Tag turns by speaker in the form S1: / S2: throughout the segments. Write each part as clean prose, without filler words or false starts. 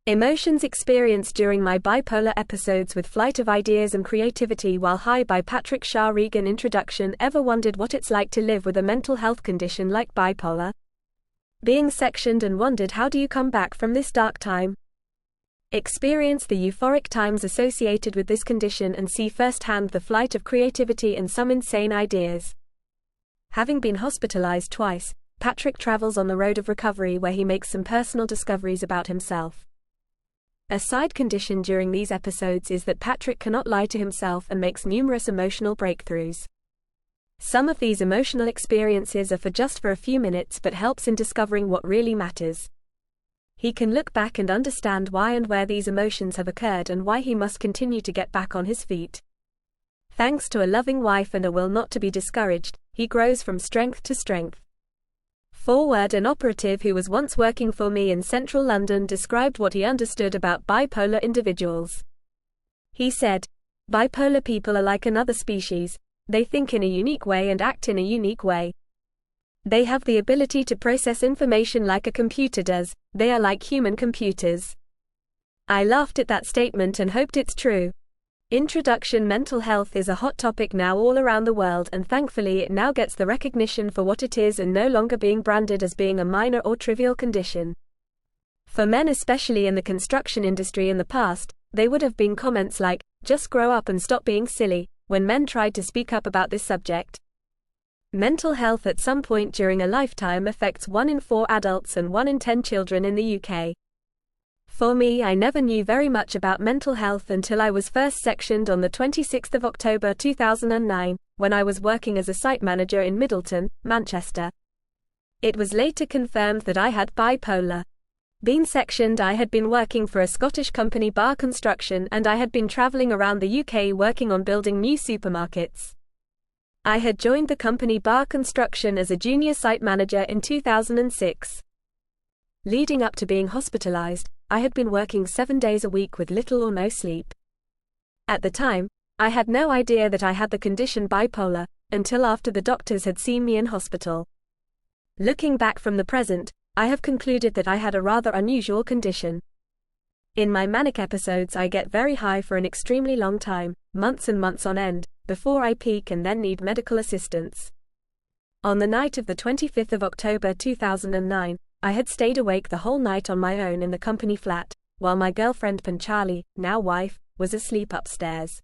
S1: Emotions experienced during my bipolar episodes with Flight of Ideas and Creativity While High by Patrick Shah-Regan. Introduction. Ever wondered what it's like to live with a mental health condition like bipolar? Being sectioned and wondered how do you come back from this dark time? Experience the euphoric times associated with this condition and see firsthand the flight of creativity and some insane ideas. Having been hospitalized twice, Patrick travels on the road of recovery where he makes some personal discoveries about himself. A side condition during these episodes is that Patrick cannot lie to himself and makes numerous emotional breakthroughs. Some of these emotional experiences are just for a few minutes but helps in discovering what really matters. He can look back and understand why and where these emotions have occurred and why he must continue to get back on his feet. Thanks to a loving wife and a will not to be discouraged, he grows from strength to strength. Forward. An operative who was once working for me in central London described what he understood about bipolar individuals. He said, "Bipolar people are like another species. They think in a unique way and act in a unique way. They have the ability to process information like a computer does. They are like human computers." I laughed at that statement and hoped it's true. Introduction. Mental health is a hot topic now all around the world, and thankfully it now gets the recognition for what it is and no longer being branded as being a minor or trivial condition. For men, especially in the construction industry in the past, they would have been comments like, "Just grow up and stop being silly," when men tried to speak up about this subject. Mental health at some point during a lifetime affects 1 in 4 adults and 1 in 10 children in the UK. For me, I never knew very much about mental health until I was first sectioned on the 26th of October 2009, when I was working as a site manager in Middleton, Manchester. It was later confirmed that I had bipolar. Being sectioned, I had been working for a Scottish company, Bar Construction, and I had been travelling around the UK working on building new supermarkets. I had joined the company Bar Construction as a junior site manager in 2006. Leading up to being hospitalised, I had been working 7 days a week with little or no sleep. At the time, I had no idea that I had the condition bipolar, until after the doctors had seen me in hospital. Looking back from the present, I have concluded that I had a rather unusual condition. In my manic episodes, I get very high for an extremely long time, months and months on end, before I peak and then need medical assistance. On the night of the 25th of October 2009, I had stayed awake the whole night on my own in the company flat, while my girlfriend Panchali, now wife, was asleep upstairs.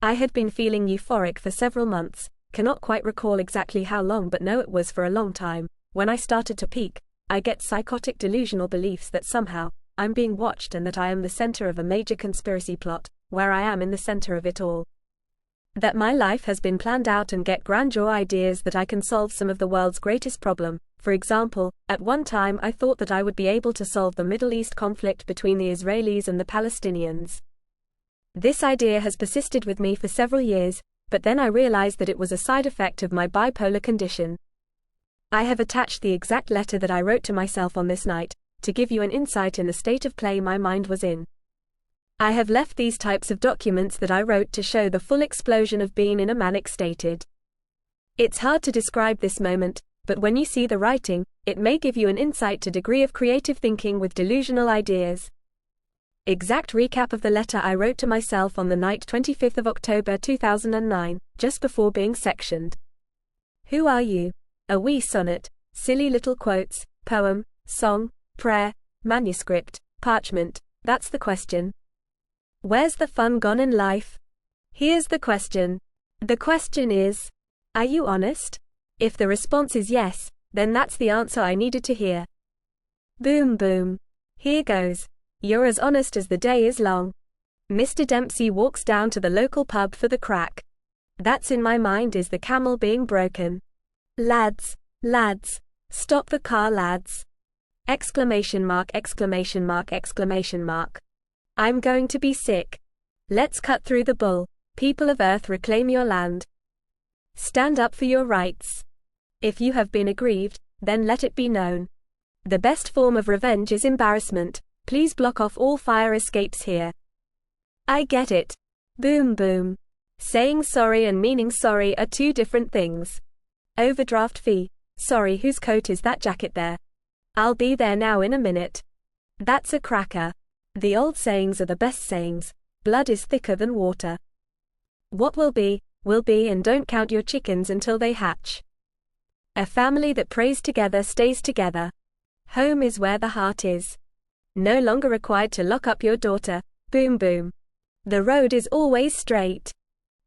S1: I had been feeling euphoric for several months, cannot quite recall exactly how long but know it was for a long time. When I started to peak, I get psychotic delusional beliefs that somehow, I'm being watched and that I am the center of a major conspiracy plot, where I am in the center of it all. That my life has been planned out and get grandeur ideas that I can solve some of the world's greatest problem. For example, at one time I thought that I would be able to solve the Middle East conflict between the Israelis and the Palestinians. This idea has persisted with me for several years, but then I realized that it was a side effect of my bipolar condition. I have attached the exact letter that I wrote to myself on this night, to give you an insight in the state of play my mind was in. I have left these types of documents that I wrote to show the full explosion of being in a manic stated. It's hard to describe this moment, but when you see the writing, it may give you an insight to degree of creative thinking with delusional ideas. Exact recap of the letter I wrote to myself on the night 25th of October 2009, just before being sectioned. Who are you? A wee sonnet, silly little quotes, poem, song, prayer, manuscript, parchment, that's the question. Where's the fun gone in life? Here's the question. The question is, are you honest? If the response is yes, then that's the answer I needed to hear. Boom boom. Here goes. You're as honest as the day is long. Mr. Dempsey walks down to the local pub for the crack. That's in my mind is the camel being broken. Lads, stop the car lads. Exclamation mark, exclamation mark, exclamation mark. I'm going to be sick. Let's cut through the bull. People of Earth, reclaim your land. Stand up for your rights. If you have been aggrieved, then let it be known. The best form of revenge is embarrassment. Please block off all fire escapes here. I get it. Boom boom. Saying sorry and meaning sorry are two different things. Overdraft fee. Sorry, whose coat is that jacket there? I'll be there now in a minute. That's a cracker. The old sayings are the best sayings. Blood is thicker than water. What will be, and don't count your chickens until they hatch. A family that prays together stays together. Home is where the heart is. No longer required to lock up your daughter. Boom boom. The road is always straight.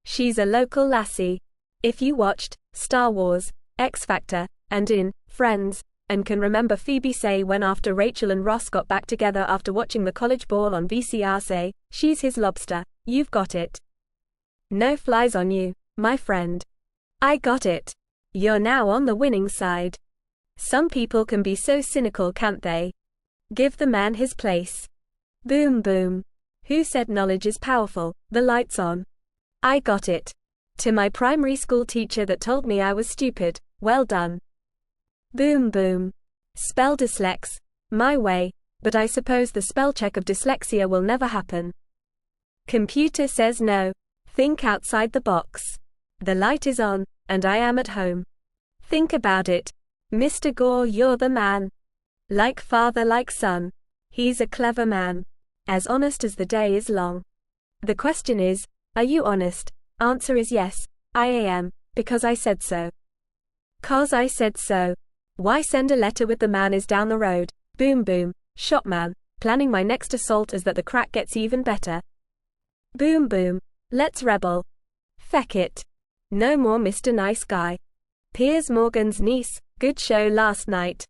S1: She's a local lassie. If you watched Star Wars, X Factor, and in Friends, and can remember Phoebe say when after Rachel and Ross got back together after watching the college ball on VCR say, she's his lobster, you've got it. No flies on you, my friend. I got it. You're now on the winning side. Some people can be so cynical, can't they? Give the man his place. Boom boom. Who said knowledge is powerful? The light's on. I got it. To my primary school teacher that told me I was stupid, well done. Boom boom. Spell dyslex. My way, but I suppose the spell check of dyslexia will never happen. Computer says no. Think outside the box. The light is on, and I am at home. Think about it. Mr. Gore, you're the man. Like father, like son. He's a clever man. As honest as the day is long. The question is, are you honest? Answer is yes, I am, because I said so. 'Cause I said so. Why send a letter with the man is down the road? Boom boom. Shopman, planning my next assault as that the crack gets even better. Boom boom. Let's rebel. Feck it. No more Mr. Nice Guy. Piers Morgan's niece, good show last night.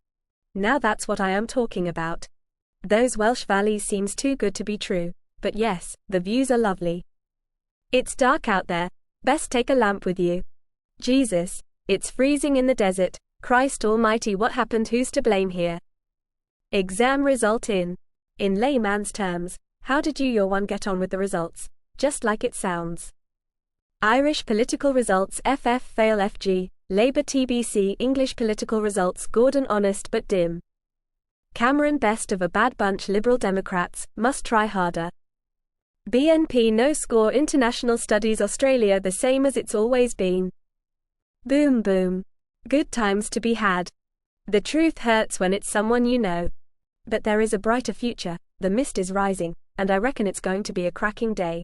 S1: Now that's what I am talking about. Those Welsh valleys seems too good to be true, but yes, the views are lovely. It's dark out there, best take a lamp with you. Jesus, it's freezing in the desert, Christ almighty, what happened, who's to blame here? Exam result in layman's terms, how did your one get on with the results? Just like it sounds. Irish political results FF fail FG, Labour TBC English political results Gordon honest but dim. Cameron best of a bad bunch Liberal Democrats, must try harder. BNP no score International Studies Australia the same as it's always been. Boom boom. Good times to be had. The truth hurts when it's someone you know. But there is a brighter future, the mist is rising, and I reckon it's going to be a cracking day.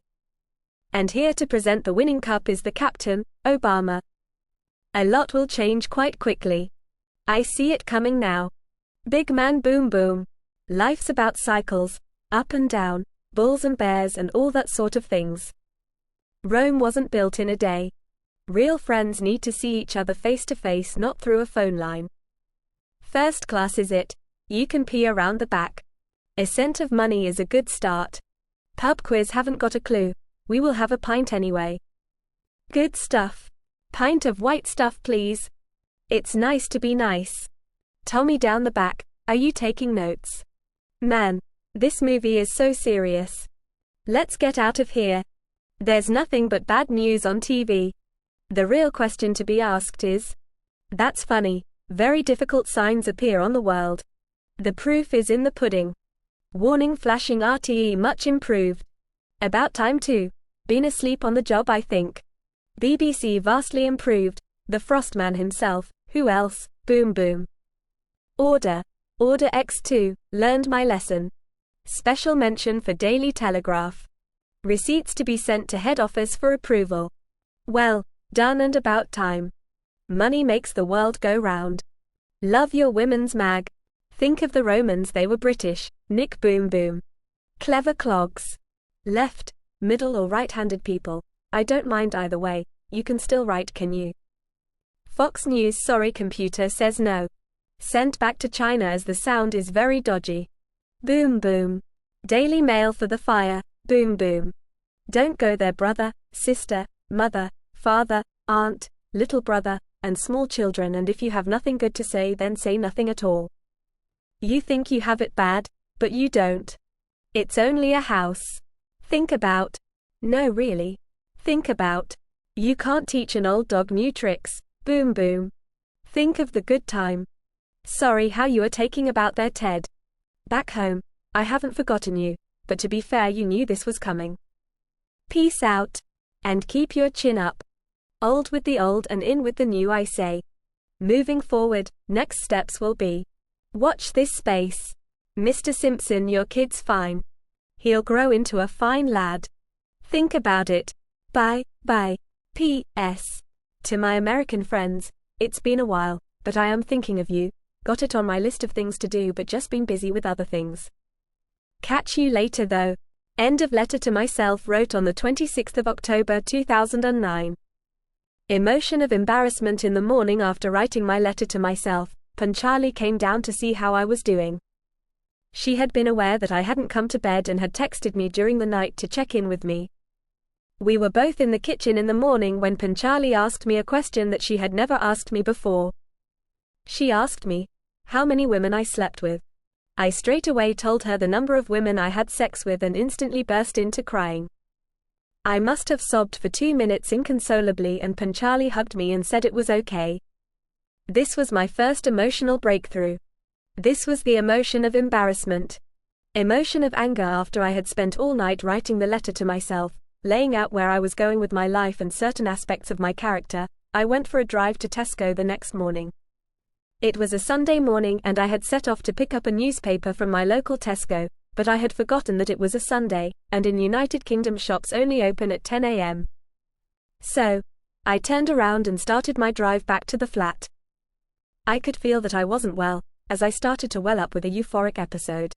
S1: And here to present the winning cup is the captain, Obama. A lot will change quite quickly. I see it coming now. Big man boom boom. Life's about cycles, up and down, bulls and bears and all that sort of things. Rome wasn't built in a day. Real friends need to see each other face to face, not through a phone line. First class is it. You can pee around the back. A cent of money is a good start. Pub quiz haven't got a clue. We will have a pint anyway. Good stuff. Pint of white stuff please. It's nice to be nice. Tommy down the back, are you taking notes? Man, this movie is so serious. Let's get out of here. There's nothing but bad news on TV. The real question to be asked is, that's funny, very difficult signs appear on the world. The proof is in the pudding. Warning flashing RTE much improved. About time too. Been asleep on the job I think. BBC vastly improved. The Frostman himself, who else? Boom boom. Order X2, learned my lesson. Special mention for Daily Telegraph. Receipts to be sent to head office for approval. Well, done and about time. Money makes the world go round. Love your women's mag. Think of the Romans, they were British. Nick boom boom. Clever clogs. Left, middle or right-handed people. I don't mind either way. You can still write, can you? Fox News sorry computer says no. Sent back to China as the sound is very dodgy. Boom boom. Daily Mail for the fire. Boom boom. Don't go there brother, sister, mother, father, aunt, little brother, and small children, and if you have nothing good to say then say nothing at all. You think you have it bad, but you don't. It's only a house. Think about. No really. Think about. You can't teach an old dog new tricks. Boom boom. Think of the good time. Sorry how you are taking about there Ted. Back home, I haven't forgotten you, but to be fair you knew this was coming. Peace out. And keep your chin up. Old with the old and in with the new I say. Moving forward, next steps will be. Watch this space. Mr. Simpson, your kid's fine. He'll grow into a fine lad. Think about it. Bye. P.S. To my American friends, it's been a while, but I am thinking of you. Got it on my list of things to do but just been busy with other things. Catch you later though. End of letter to myself, wrote on the 26th of October 2009. Emotion of embarrassment. In the morning after writing my letter to myself, Panchali came down to see how I was doing. She had been aware that I hadn't come to bed and had texted me during the night to check in with me. We were both in the kitchen in the morning when Panchali asked me a question that she had never asked me before. She asked me how many women I slept with. I straight away told her the number of women I had sex with and instantly burst into crying. I must have sobbed for 2 minutes inconsolably, and Panchali hugged me and said it was okay. This was my first emotional breakthrough. This was the emotion of embarrassment. Emotion of anger. After I had spent all night writing the letter to myself, laying out where I was going with my life and certain aspects of my character, I went for a drive to Tesco the next morning. It was a Sunday morning and I had set off to pick up a newspaper from my local Tesco, but I had forgotten that it was a Sunday, and in United Kingdom shops only open at 10 a.m. So, I turned around and started my drive back to the flat. I could feel that I wasn't well, as I started to well up with a euphoric episode.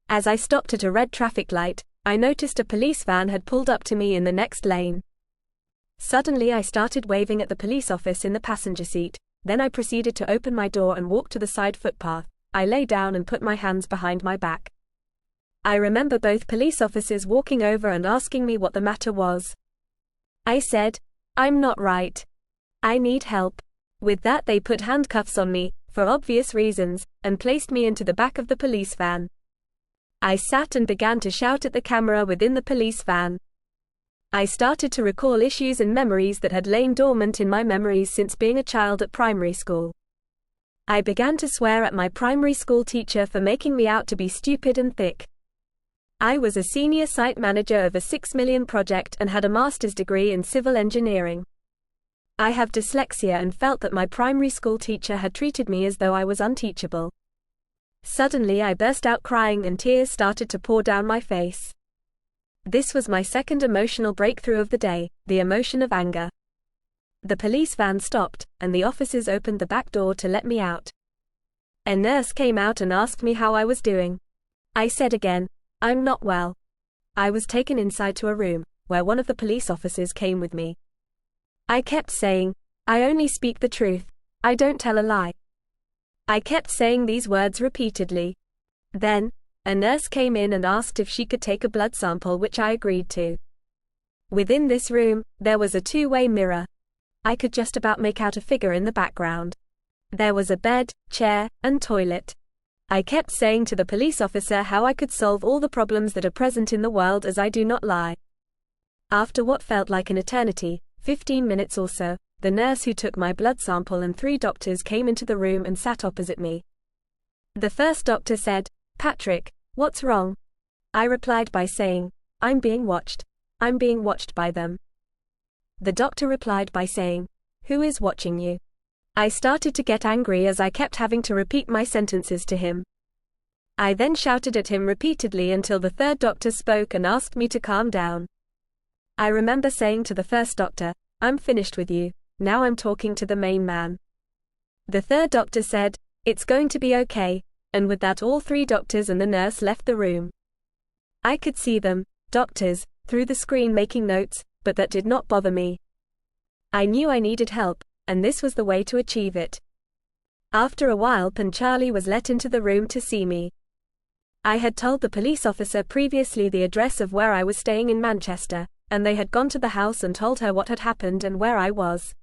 S1: As I stopped at a red traffic light, I noticed a police van had pulled up to me in the next lane. Suddenly I started waving at the police officer in the passenger seat. Then I proceeded to open my door and walk to the side footpath. I lay down and put my hands behind my back. I remember both police officers walking over and asking me what the matter was. I said, "I'm not right. I need help." With that they put handcuffs on me, for obvious reasons, and placed me into the back of the police van. I sat and began to shout at the camera within the police van. I started to recall issues and memories that had lain dormant in my memories since being a child at primary school. I began to swear at my primary school teacher for making me out to be stupid and thick. I was a senior site manager of a 6 million project and had a master's degree in civil engineering. I have dyslexia and felt that my primary school teacher had treated me as though I was unteachable. Suddenly I burst out crying and tears started to pour down my face. This was my second emotional breakthrough of the day, the emotion of anger. The police van stopped, and the officers opened the back door to let me out. A nurse came out and asked me how I was doing. I said again, "I'm not well." I was taken inside to a room, where one of the police officers came with me. I kept saying, "I only speak the truth. I don't tell a lie." I kept saying these words repeatedly. Then, a nurse came in and asked if she could take a blood sample, which I agreed to. Within this room, there was a two-way mirror. I could just about make out a figure in the background. There was a bed, chair, and toilet. I kept saying to the police officer how I could solve all the problems that are present in the world, as I do not lie. After what felt like an eternity, 15 minutes or so, the nurse who took my blood sample and 3 doctors came into the room and sat opposite me. The first doctor said, "Patrick, what's wrong?" I replied by saying, "I'm being watched. I'm being watched by them." The doctor replied by saying, "Who is watching you?" I started to get angry as I kept having to repeat my sentences to him. I then shouted at him repeatedly until the third doctor spoke and asked me to calm down. I remember saying to the first doctor, "I'm finished with you, now I'm talking to the main man." The third doctor said, "It's going to be okay," and with that all 3 doctors and the nurse left the room. I could see them, doctors, through the screen making notes, but that did not bother me. I knew I needed help, and this was the way to achieve it. After a while Panchali was let into the room to see me. I had told the police officer previously the address of where I was staying in Manchester, and they had gone to the house and told her what had happened and where I was.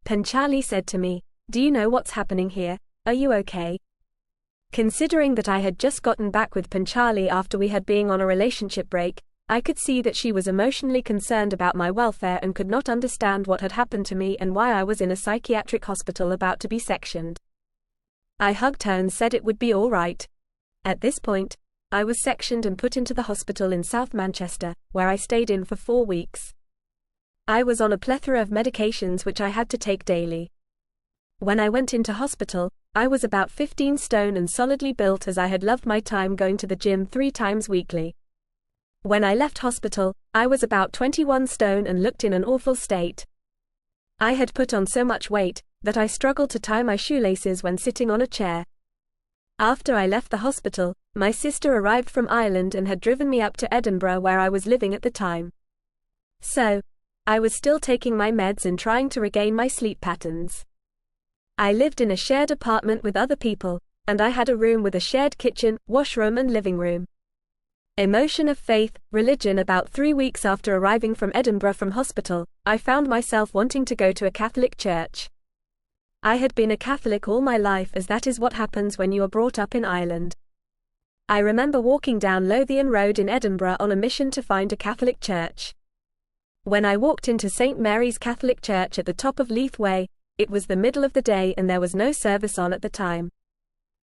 S1: Panchali said to me, "Do you know what's happening here? Are you okay?" Considering that I had just gotten back with Panchali after we had been on a relationship break, I could see that she was emotionally concerned about my welfare and could not understand what had happened to me and why I was in a psychiatric hospital about to be sectioned. I hugged her and said it would be all right. At this point, I was sectioned and put into the hospital in South Manchester, where I stayed in for 4 weeks. I was on a plethora of medications which I had to take daily. When I went into hospital, I was about 15 stone and solidly built, as I had loved my time going to the gym 3 times weekly. When I left hospital, I was about 21 stone and looked in an awful state. I had put on so much weight that I struggled to tie my shoelaces when sitting on a chair. After I left the hospital, my sister arrived from Ireland and had driven me up to Edinburgh where I was living at the time. So, I was still taking my meds and trying to regain my sleep patterns. I lived in a shared apartment with other people, and I had a room with a shared kitchen, washroom and living room. Emotion of faith, religion. About 3 weeks after arriving from Edinburgh from hospital, I found myself wanting to go to a Catholic church. I had been a Catholic all my life, as that is what happens when you are brought up in Ireland. I remember walking down Lothian Road in Edinburgh on a mission to find a Catholic church. When I walked into St. Mary's Catholic Church at the top of Leith Way, it was the middle of the day and there was no service on at the time.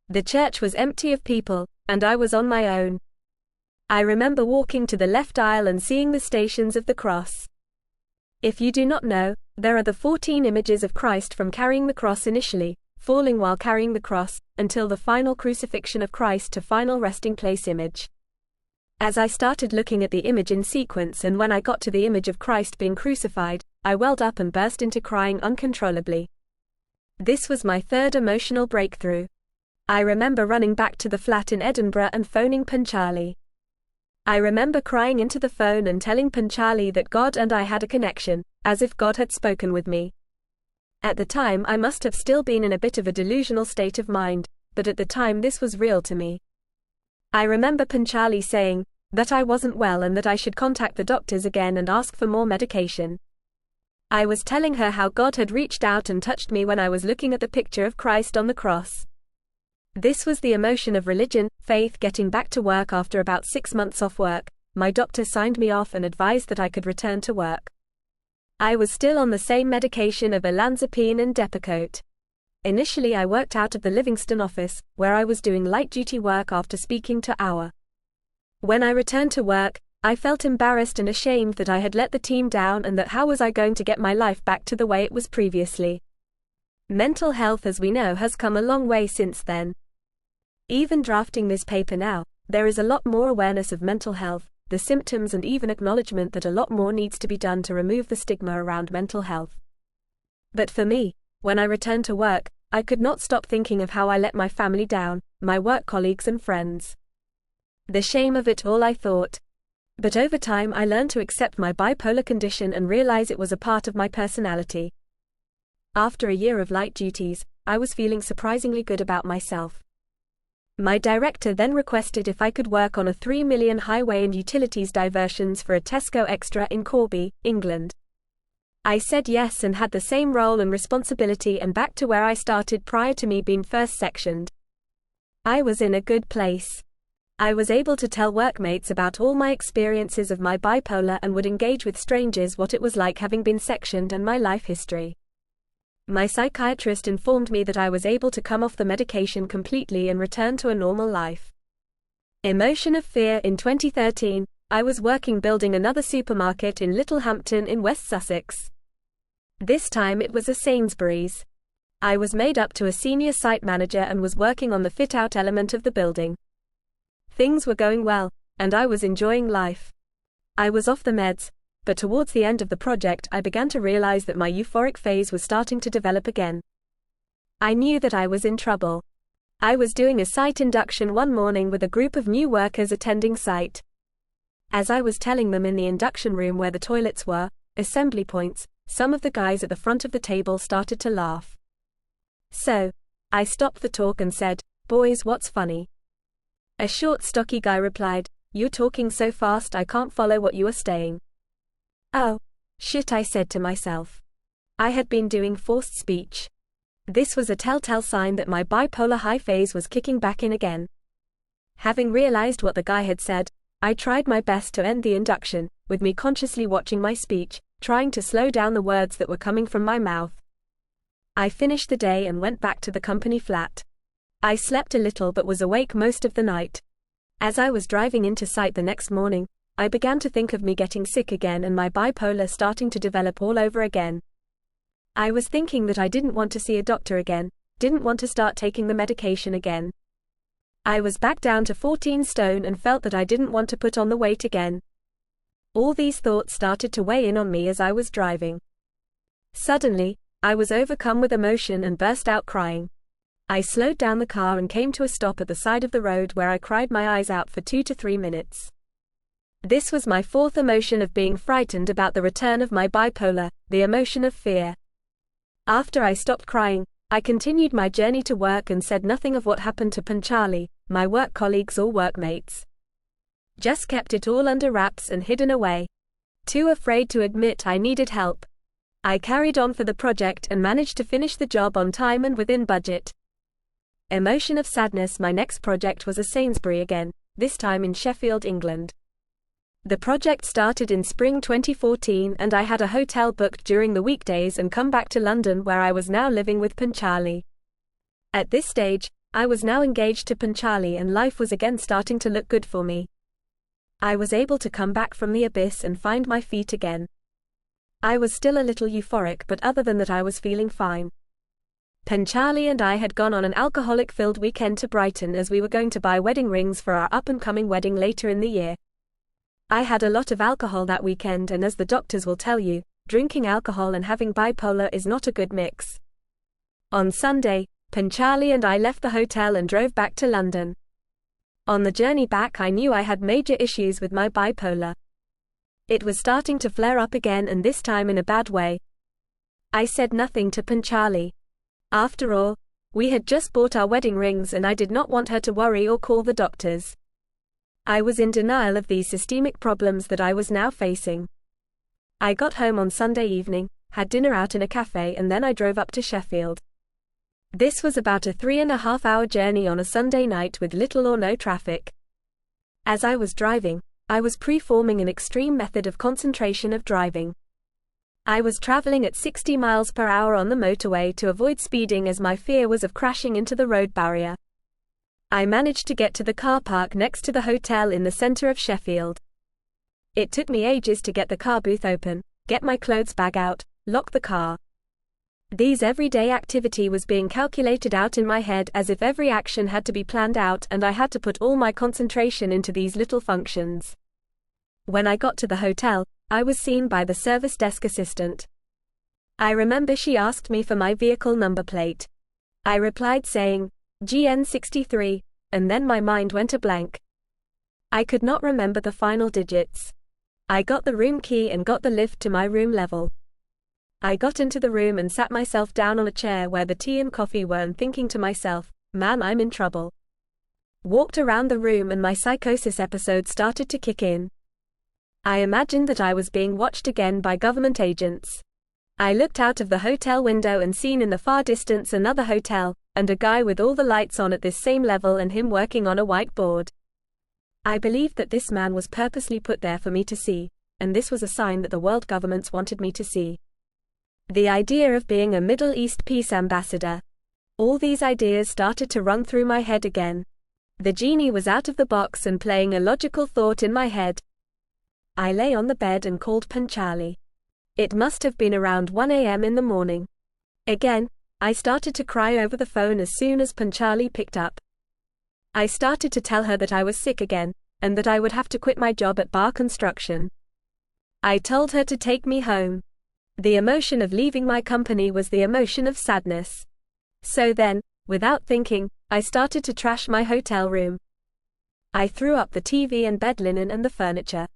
S1: The church was empty of people, and I was on my own. I remember walking to the left aisle and seeing the Stations of the Cross. If you do not know, there are the 14 images of Christ from carrying the cross initially, falling while carrying the cross, until the final crucifixion of Christ to final resting place image. As I started looking at the image in sequence and when I got to the image of Christ being crucified, I welled up and burst into crying uncontrollably. This was my third emotional breakthrough. I remember running back to the flat in Edinburgh and phoning Panchali. I remember crying into the phone and telling Panchali that God and I had a connection, as if God had spoken with me. At the time I must have still been in a bit of a delusional state of mind, but at the time this was real to me. I remember Panchali saying that I wasn't well and that I should contact the doctors again and ask for more medication. I was telling her how God had reached out and touched me when I was looking at the picture of Christ on the cross. This was the emotion of religion, faith. Getting back to work after about 6 months off work, my doctor signed me off and advised that I could return to work. I was still on the same medication of olanzapine and Depakote. Initially I worked out of the Livingston office, where I was doing light-duty work after speaking to our. When I returned to work, I felt embarrassed and ashamed that I had let the team down and that how was I going to get my life back to the way it was previously. Mental health, as we know, has come a long way since then. Even drafting this paper now, there is a lot more awareness of mental health, the symptoms, and even acknowledgement that a lot more needs to be done to remove the stigma around mental health. But for me, when I returned to work, I could not stop thinking of how I let my family down, my work colleagues and friends. The shame of it all, I thought. But over time I learned to accept my bipolar condition and realize it was a part of my personality. After a year of light duties, I was feeling surprisingly good about myself. My director then requested if I could work on a 3 million highway and utilities diversions for a Tesco Extra in Corby, England. I said yes and had the same role and responsibility and back to where I started prior to me being first sectioned. I was in a good place. I was able to tell workmates about all my experiences of my bipolar and would engage with strangers what it was like having been sectioned and my life history. My psychiatrist informed me that I was able to come off the medication completely and return to a normal life. Emotion of fear. In 2013, I was working building another supermarket in Littlehampton in West Sussex. This time it was a Sainsbury's. I was made up to a senior site manager and was working on the fit-out element of the building. Things were going well, and I was enjoying life. I was off the meds, but towards the end of the project I began to realize that my euphoric phase was starting to develop again. I knew that I was in trouble. I was doing a site induction one morning with a group of new workers attending site. As I was telling them in the induction room where the toilets were, assembly points, some of the guys at the front of the table started to laugh. So, I stopped the talk and said, "Boys, what's funny?" A short, stocky guy replied, "You're talking so fast I can't follow what you are saying." Oh, shit, I said to myself. I had been doing forced speech. This was a telltale sign that my bipolar high phase was kicking back in again. Having realized what the guy had said, I tried my best to end the induction, with me consciously watching my speech, trying to slow down the words that were coming from my mouth. I finished the day and went back to the company flat. I slept a little but was awake most of the night. As I was driving into site the next morning, I began to think of me getting sick again and my bipolar starting to develop all over again. I was thinking that I didn't want to see a doctor again, didn't want to start taking the medication again. I was back down to 14 stone and felt that I didn't want to put on the weight again. All these thoughts started to weigh in on me as I was driving. Suddenly, I was overcome with emotion and burst out crying. I slowed down the car and came to a stop at the side of the road where I cried my eyes out for 2 to 3 minutes. This was my fourth emotion of being frightened about the return of my bipolar, the emotion of fear. After I stopped crying, I continued my journey to work and said nothing of what happened to Panchali, my work colleagues or workmates. Just kept it all under wraps and hidden away. Too afraid to admit I needed help. I carried on for the project and managed to finish the job on time and within budget. Emotion of sadness. My next project was a Sainsbury again, this time in Sheffield, England. The project started in spring 2014 and I had a hotel booked during the weekdays and come back to London where I was now living with Panchali. At this stage, I was now engaged to Panchali and life was again starting to look good for me. I was able to come back from the abyss and find my feet again. I was still a little euphoric, but other than that I was feeling fine. Panchali and I had gone on an alcoholic-filled weekend to Brighton as we were going to buy wedding rings for our up-and-coming wedding later in the year. I had a lot of alcohol that weekend, and as the doctors will tell you, drinking alcohol and having bipolar is not a good mix. On Sunday, Panchali and I left the hotel and drove back to London. On the journey back I knew I had major issues with my bipolar. It was starting to flare up again, and this time in a bad way. I said nothing to Panchali. After all, we had just bought our wedding rings and I did not want her to worry or call the doctors. I was in denial of these systemic problems that I was now facing. I got home on Sunday evening, had dinner out in a cafe, and then I drove up to Sheffield. This was about a 3.5-hour journey on a Sunday night with little or no traffic. As I was driving, I was preforming an extreme method of concentration of driving. I was traveling at 60 miles per hour on the motorway to avoid speeding as my fear was of crashing into the road barrier. I managed to get to the car park next to the hotel in the center of Sheffield. It took me ages to get the car booth open, get my clothes bag out, lock the car. These everyday activity was being calculated out in my head as if every action had to be planned out and I had to put all my concentration into these little functions. When I got to the hotel, I was seen by the service desk assistant. I remember she asked me for my vehicle number plate. I replied saying, GN63, and then my mind went a blank. I could not remember the final digits. I got the room key and got the lift to my room level. I got into the room and sat myself down on a chair where the tea and coffee were, and thinking to myself, man, I'm in trouble. Walked around the room and my psychosis episode started to kick in. I imagined that I was being watched again by government agents. I looked out of the hotel window and seen in the far distance another hotel, and a guy with all the lights on at this same level and him working on a whiteboard. I believed that this man was purposely put there for me to see, and this was a sign that the world governments wanted me to see. The idea of being a Middle East peace ambassador. All these ideas started to run through my head again. The genie was out of the box and playing a logical thought in my head. I lay on the bed and called Panchali. It must have been around 1 a.m. in the morning. Again, I started to cry over the phone as soon as Panchali picked up. I started to tell her that I was sick again, and that I would have to quit my job at Bar Construction. I told her to take me home. The emotion of leaving my company was the emotion of sadness. So then, without thinking, I started to trash my hotel room. I threw up the TV and bed linen and the furniture.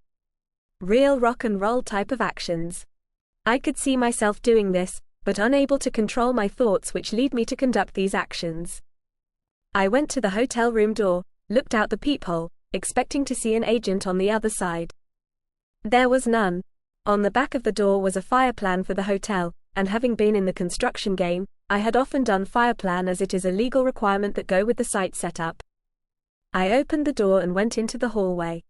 S1: Real rock and roll type of actions. I could see myself doing this, but unable to control my thoughts which lead me to conduct these actions. I went to the hotel room door, looked out the peephole, expecting to see an agent on the other side. There was none. On the back of the door was a fire plan for the hotel, and having been in the construction game, I had often done fire plan as it is a legal requirement that go with the site setup. I opened the door and went into the hallway.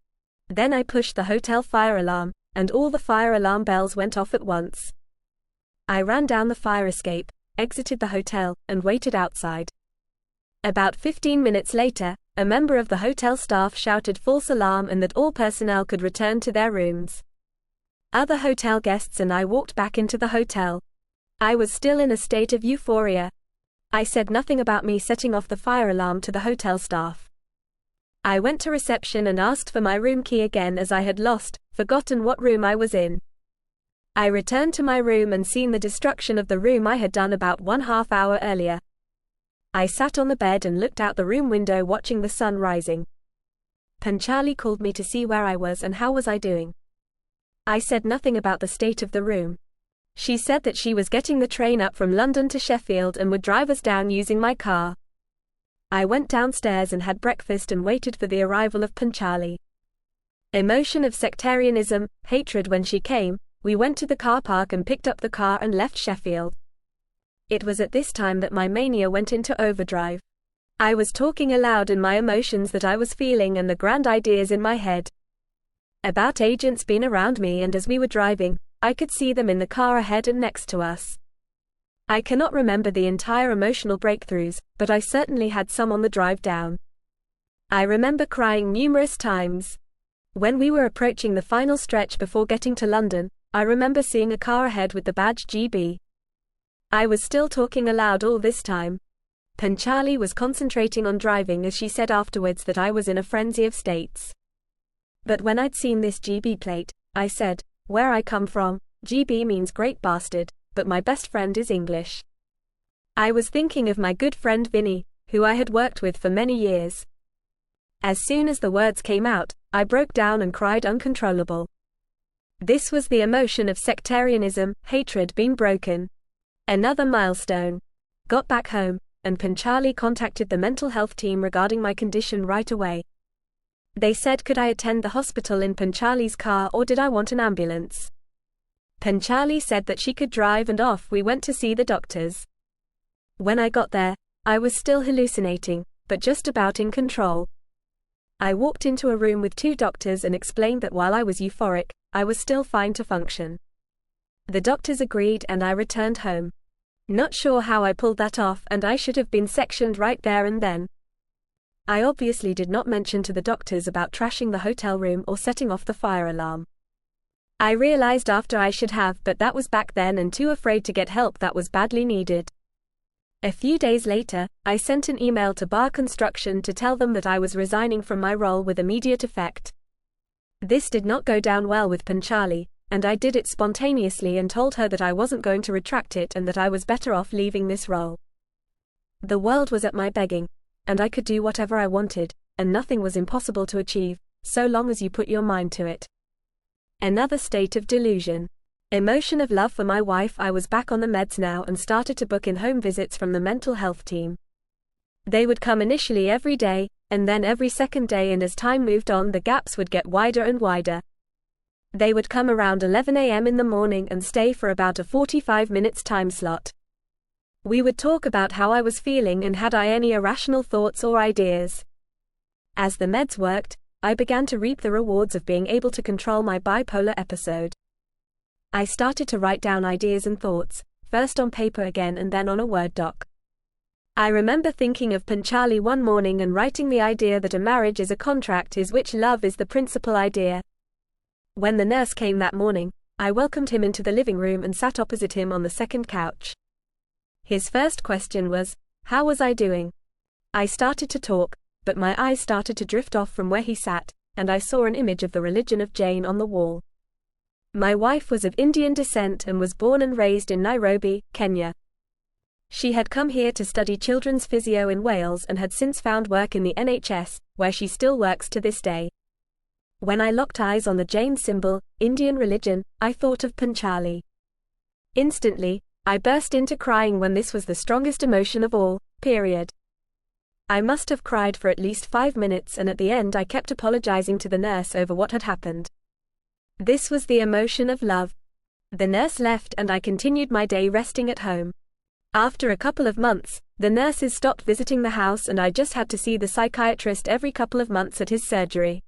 S1: Then I pushed the hotel fire alarm, and all the fire alarm bells went off at once. I ran down the fire escape, exited the hotel, and waited outside. About 15 minutes later, a member of the hotel staff shouted false alarm and that all personnel could return to their rooms. Other hotel guests and I walked back into the hotel. I was still in a state of euphoria. I said nothing about me setting off the fire alarm to the hotel staff. I went to reception and asked for my room key again as I had forgotten what room I was in. I returned to my room and seen the destruction of the room I had done about 1/2 hour earlier. I sat on the bed and looked out the room window watching the sun rising. Panchali called me to see where I was and how was I doing. I said nothing about the state of the room. She said that she was getting the train up from London to Sheffield and would drive us down using my car. I went downstairs and had breakfast and waited for the arrival of Panchali. Emotion of sectarianism, hatred when she came, we went to the car park and picked up the car and left Sheffield. It was at this time that my mania went into overdrive. I was talking aloud in my emotions that I was feeling and the grand ideas in my head. About agents being around me, and as we were driving, I could see them in the car ahead and next to us. I cannot remember the entire emotional breakthroughs, but I certainly had some on the drive down. I remember crying numerous times. When we were approaching the final stretch before getting to London, I remember seeing a car ahead with the badge GB. I was still talking aloud all this time. Panchali was concentrating on driving as she said afterwards that I was in a frenzy of states. But when I'd seen this GB plate, I said, "Where I come from, GB means great bastard, but my best friend is English." I was thinking of my good friend Vinny, who I had worked with for many years. As soon as the words came out, I broke down and cried uncontrollable. This was the emotion of sectarianism, hatred being broken. Another milestone. Got back home, and Panchali contacted the mental health team regarding my condition right away. They said could I attend the hospital in Panchali's car or did I want an ambulance. Panchali said that she could drive and off we went to see the doctors. When I got there, I was still hallucinating, but just about in control. I walked into a room with 2 doctors and explained that while I was euphoric, I was still fine to function. The doctors agreed and I returned home. Not sure how I pulled that off, and I should have been sectioned right there and then. I obviously did not mention to the doctors about trashing the hotel room or setting off the fire alarm. I realized after I should have, but that was back then and too afraid to get help that was badly needed. A few days later, I sent an email to Bar Construction to tell them that I was resigning from my role with immediate effect. This did not go down well with Panchali, and I did it spontaneously and told her that I wasn't going to retract it and that I was better off leaving this role. The world was at my begging, and I could do whatever I wanted, and nothing was impossible to achieve, so long as you put your mind to it. Another state of delusion. Emotion of love for my wife. I was back on the meds now and started to book in home visits from the mental health team. They would come initially every day, and then every second day, and as time moved on the gaps would get wider and wider. They would come around 11 a.m. in the morning and stay for about a 45 minutes time slot. We would talk about how I was feeling and had I any irrational thoughts or ideas. As the meds worked, I began to reap the rewards of being able to control my bipolar episode. I started to write down ideas and thoughts, first on paper again and then on a Word doc. I remember thinking of Panchali one morning and writing the idea that a marriage is a contract is which love is the principal idea. When the nurse came that morning, I welcomed him into the living room and sat opposite him on the second couch. His first question was, "How was I doing?" I started to talk, but my eyes started to drift off from where he sat, and I saw an image of the religion of Jain on the wall. My wife was of Indian descent and was born and raised in Nairobi, Kenya. She had come here to study children's physio in Wales and had since found work in the NHS, where she still works to this day. When I locked eyes on the Jain symbol, Indian religion, I thought of Panchali. Instantly, I burst into crying when this was the strongest emotion of all, period. I must have cried for at least 5 minutes, and at the end I kept apologizing to the nurse over what had happened. This was the emotion of love. The nurse left and I continued my day resting at home. After a couple of months, the nurses stopped visiting the house and I just had to see the psychiatrist every couple of months at his surgery.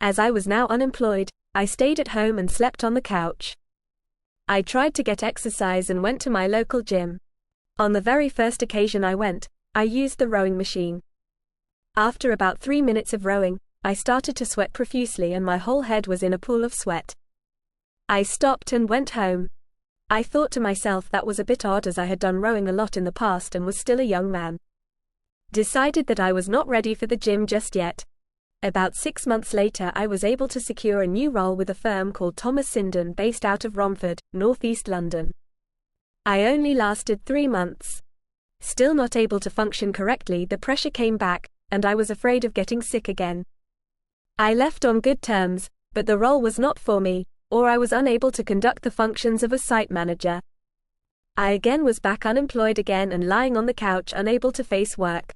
S1: As I was now unemployed, I stayed at home and slept on the couch. I tried to get exercise and went to my local gym. On the very first occasion I went, I used the rowing machine. After about 3 minutes of rowing, I started to sweat profusely and my whole head was in a pool of sweat. I stopped and went home. I thought to myself that was a bit odd as I had done rowing a lot in the past and was still a young man. Decided that I was not ready for the gym just yet, About 6 months later, I was able to secure a new role with a firm called Thomas Sindon based out of Romford, northeast London. I only lasted 3 months. Still not able to function correctly, the pressure came back, and I was afraid of getting sick again. I left on good terms, but the role was not for me, or I was unable to conduct the functions of a site manager. I again was back unemployed again and lying on the couch unable to face work.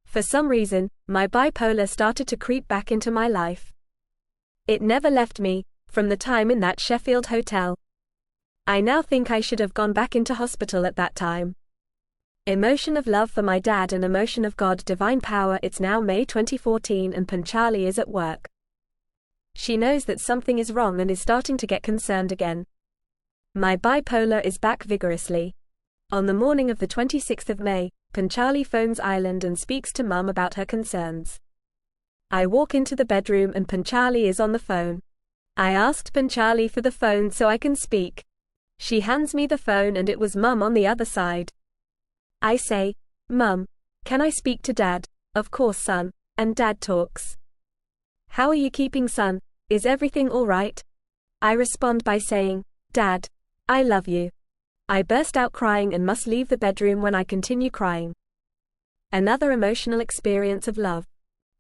S1: For some reason, my bipolar started to creep back into my life. It never left me, from the time in that Sheffield hotel. I now think I should have gone back into hospital at that time. Emotion of love for my dad and emotion of God, divine power. It's now May 2014 and Panchali is at work. She knows that something is wrong and is starting to get concerned again. My bipolar is back vigorously. On the morning of the 26th of May, Panchali phones Ireland and speaks to Mum about her concerns. I walk into the bedroom and Panchali is on the phone. I asked Panchali for the phone so I can speak. She hands me the phone and it was Mum on the other side. I say, "Mum, can I speak to Dad?" "Of course, son," and Dad talks. "How are you keeping, son? Is everything all right?" I respond by saying, "Dad, I love you." I burst out crying and must leave the bedroom when I continue crying. Another emotional experience of love.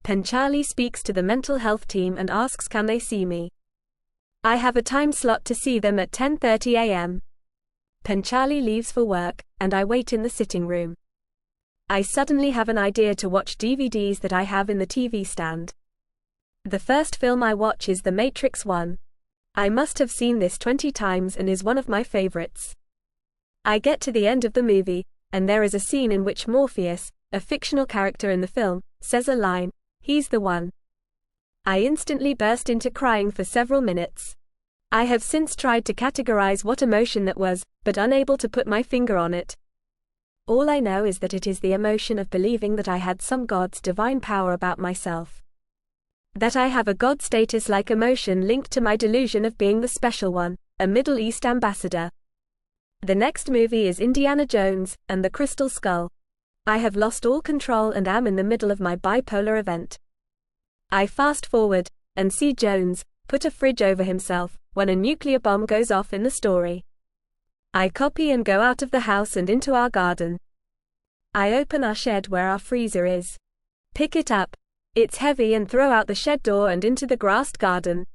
S1: Panchali speaks to the mental health team and asks can they see me. I have a time slot to see them at 10:30 a.m. Panchali leaves for work, and I wait in the sitting room. I suddenly have an idea to watch DVDs that I have in the TV stand. The first film I watch is The Matrix 1. I must have seen this 20 times and is one of my favorites. I get to the end of the movie, and there is a scene in which Morpheus, a fictional character in the film, says a line, "He's the one." I instantly burst into crying for several minutes. I have since tried to categorize what emotion that was, but unable to put my finger on it. All I know is that it is the emotion of believing that I had some God's divine power about myself. That I have a God status-like emotion linked to my delusion of being the special one, a Middle East ambassador. The next movie is Indiana Jones and the Crystal Skull. I have lost all control and am in the middle of my bipolar event. I fast forward, and see Jones put a fridge over himself, when a nuclear bomb goes off in the story. I copy and go out of the house and into our garden. I open our shed where our freezer is. Pick it up. It's heavy and throw out the shed door and into the grassed garden.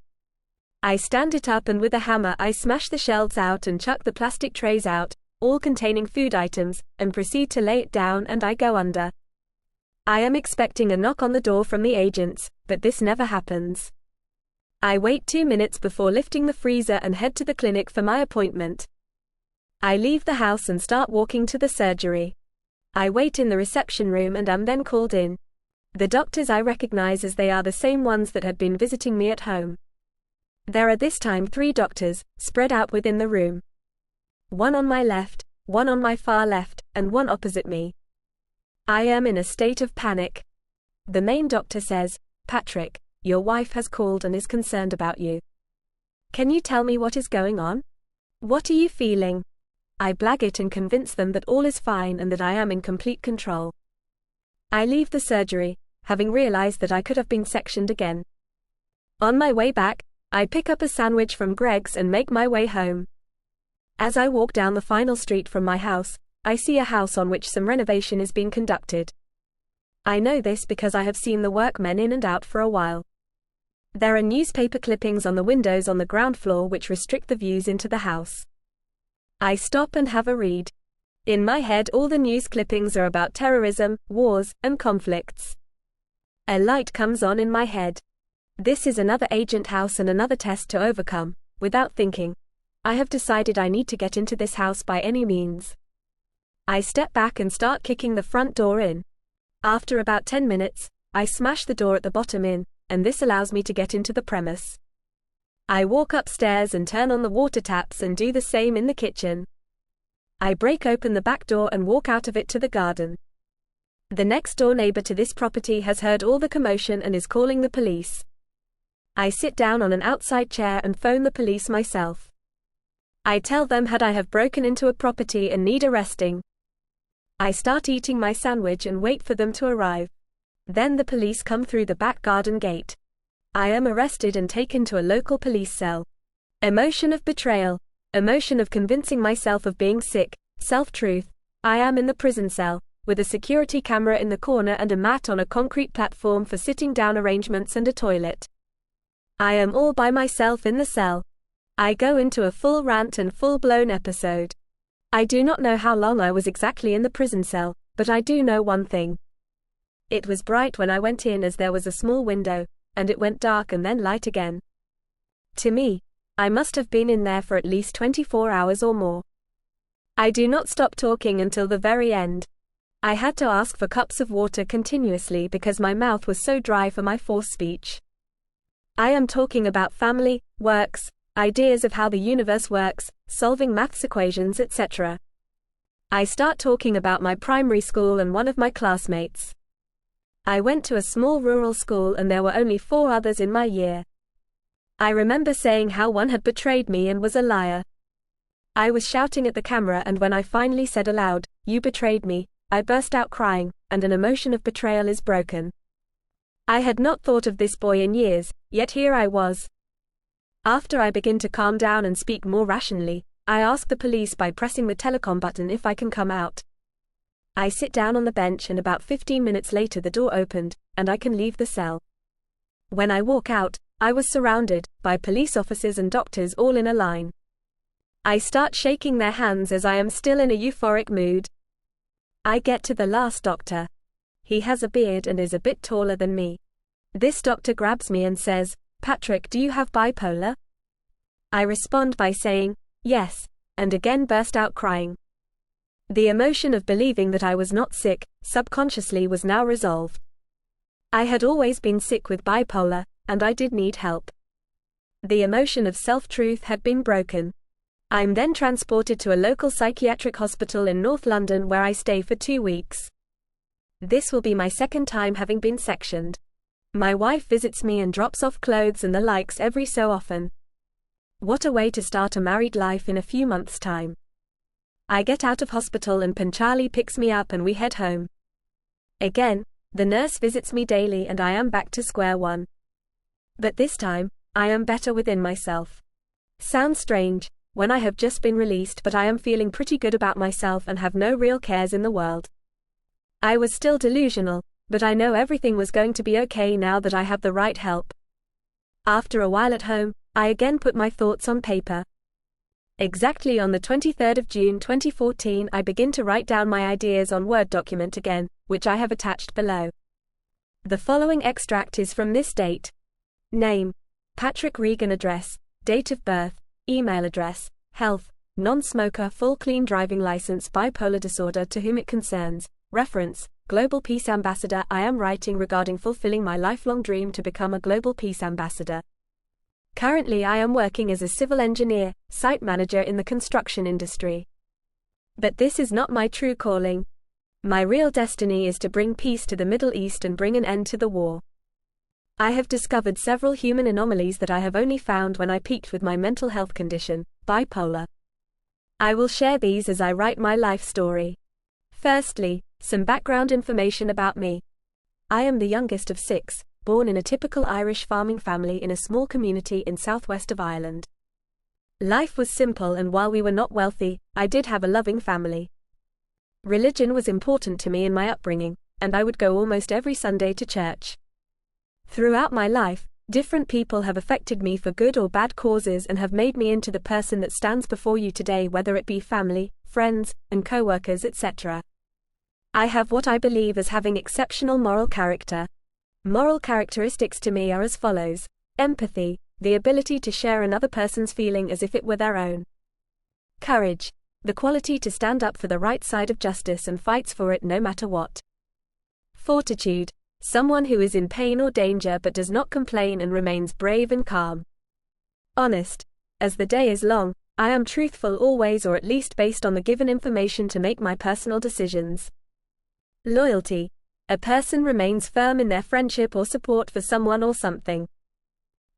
S1: I stand it up and with a hammer I smash the shelves out and chuck the plastic trays out, all containing food items, and proceed to lay it down and I go under. I am expecting a knock on the door from the agents, but this never happens. I wait 2 minutes before lifting the freezer and head to the clinic for my appointment. I leave the house and start walking to the surgery. I wait in the reception room and am then called in. The doctors I recognize as they are the same ones that had been visiting me at home. There are this time 3 doctors, spread out within the room. One on my left, one on my far left, and one opposite me. I am in a state of panic. The main doctor says, "Patrick, your wife has called and is concerned about you. Can you tell me what is going on? What are you feeling?" I blag it and convince them that all is fine and that I am in complete control. I leave the surgery, having realized that I could have been sectioned again. On my way back, I pick up a sandwich from Greg's and make my way home. As I walk down the final street from my house, I see a house on which some renovation is being conducted. I know this because I have seen the workmen in and out for a while. There are newspaper clippings on the windows on the ground floor which restrict the views into the house. I stop and have a read. In my head, all the news clippings are about terrorism, wars, and conflicts. A light comes on in my head. This is another agent house and another test to overcome. Without thinking, I have decided I need to get into this house by any means. I step back and start kicking the front door in. After about 10 minutes, I smash the door at the bottom in, and this allows me to get into the premise. I walk upstairs and turn on the water taps and do the same in the kitchen. I break open the back door and walk out of it to the garden. The next door neighbor to this property has heard all the commotion and is calling the police. I sit down on an outside chair and phone the police myself. I tell them I have broken into a property and need arresting. I start eating my sandwich and wait for them to arrive. Then the police come through the back garden gate. I am arrested and taken to a local police cell. Emotion of betrayal. Emotion of convincing myself of being sick. Self-truth. I am in the prison cell, with a security camera in the corner and a mat on a concrete platform for sitting down arrangements and a toilet. I am all by myself in the cell. I go into a full rant and full-blown episode. I do not know how long I was exactly in the prison cell, but I do know one thing. It was bright when I went in, as there was a small window, and it went dark and then light again. To me, I must have been in there for at least 24 hours or more. I do not stop talking until the very end. I had to ask for cups of water continuously because my mouth was so dry for my forced speech. I am talking about family, works, ideas of how the universe works, solving maths equations, etc. I start talking about my primary school and one of my classmates. I went to a small rural school and there were only 4 others in my year. I remember saying how one had betrayed me and was a liar. I was shouting at the camera, and when I finally said aloud, "You betrayed me," I burst out crying, and an emotion of betrayal is broken. I had not thought of this boy in years, yet here I was. After I begin to calm down and speak more rationally, I ask the police by pressing the telecom button if I can come out. I sit down on the bench, and about 15 minutes later the door opened, and I can leave the cell. When I walk out, I was surrounded by police officers and doctors all in a line. I start shaking their hands as I am still in a euphoric mood. I get to the last doctor. He has a beard and is a bit taller than me. This doctor grabs me and says, "Patrick, do you have bipolar?" I respond by saying, "Yes," and again burst out crying. The emotion of believing that I was not sick, subconsciously, was now resolved. I had always been sick with bipolar, and I did need help. The emotion of self-truth had been broken. I'm then transported to a local psychiatric hospital in North London where I stay for 2 weeks. This will be my second time having been sectioned. My wife visits me and drops off clothes and the likes every so often. What a way to start a married life in a few months' time. I get out of hospital and Panchali picks me up and we head home. Again, the nurse visits me daily and I am back to square one. But this time, I am better within myself. Sounds strange, when I have just been released, but I am feeling pretty good about myself and have no real cares in the world. I was still delusional, but I know everything was going to be okay now that I have the right help. After a while at home, I again put my thoughts on paper. Exactly on the 23rd of June 2014 I begin to write down my ideas on Word document again, which I have attached below. The following extract is from this date. Name: Patrick Regan. Address: date of birth, email address, health, non-smoker, full clean driving license, bipolar disorder to whom it concerns. Reference: Global Peace Ambassador. I am writing regarding fulfilling my lifelong dream to become a Global Peace Ambassador. Currently I am working as a civil engineer, site manager in the construction industry. But this is not my true calling. My real destiny is to bring peace to the Middle East and bring an end to the war. I have discovered several human anomalies that I have only found when I peaked with my mental health condition, bipolar. I will share these as I write my life story. Firstly, some background information about me. I am the youngest of 6, born in a typical Irish farming family in a small community in southwest of Ireland. Life was simple, and while we were not wealthy, I did have a loving family. Religion was important to me in my upbringing, and I would go almost every Sunday to church. Throughout my life, different people have affected me for good or bad causes and have made me into the person that stands before you today, whether it be family, friends, and co-workers, etc. I have what I believe as having exceptional moral character. Moral characteristics to me are as follows: empathy, the ability to share another person's feeling as if it were their own. Courage, the quality to stand up for the right side of justice and fights for it no matter what. Fortitude, someone who is in pain or danger but does not complain and remains brave and calm. Honest, as the day is long, I am truthful always, or at least based on the given information to make my personal decisions. Loyalty, a person remains firm in their friendship or support for someone or something.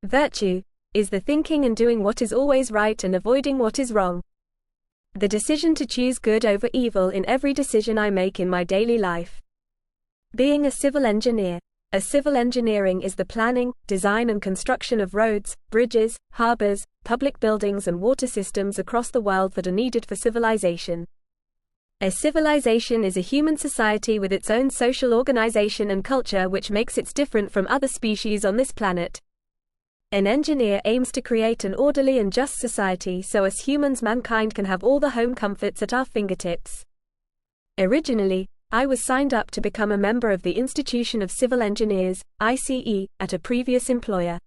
S1: Virtue, is the thinking and doing what is always right and avoiding what is wrong. The decision to choose good over evil in every decision I make in my daily life. Being a civil engineer. A civil engineering is the planning, design and construction of roads, bridges, harbors, public buildings and water systems across the world that are needed for civilization. A civilization is a human society with its own social organization and culture which makes it different from other species on this planet. An engineer aims to create an orderly and just society so as humans mankind can have all the home comforts at our fingertips. Originally, I was signed up to become a member of the Institution of Civil Engineers, ICE, at a previous employer.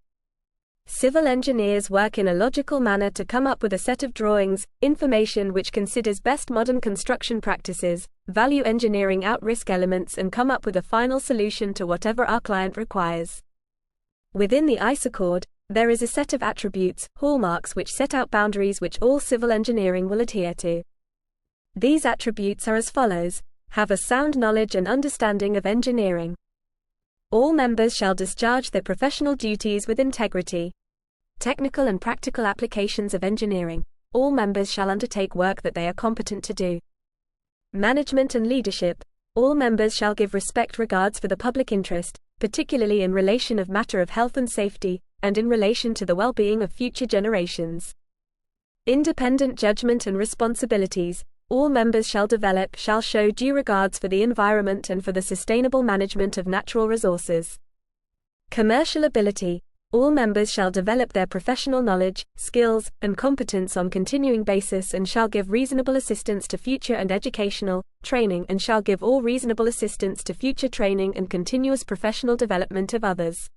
S1: Civil engineers work in a logical manner to come up with a set of drawings, information which considers best modern construction practices, value engineering out risk elements and come up with a final solution to whatever our client requires. Within the ICE Accord, there is a set of attributes, hallmarks which set out boundaries which all civil engineering will adhere to. These attributes are as follows: have a sound knowledge and understanding of engineering. All members shall discharge their professional duties with integrity. Technical and practical applications of engineering. All members shall undertake work that they are competent to do. Management and leadership. All members shall give respect regards for the public interest, particularly in relation of matter of health and safety, and in relation to the well-being of future generations. Independent judgment and responsibilities. All members shall show due regards for the environment and for the sustainable management of natural resources. Commercial ability. All members shall develop their professional knowledge, skills, and competence on continuing basis and shall give reasonable assistance to future and educational training and shall give all reasonable assistance to future training and continuous professional development of others.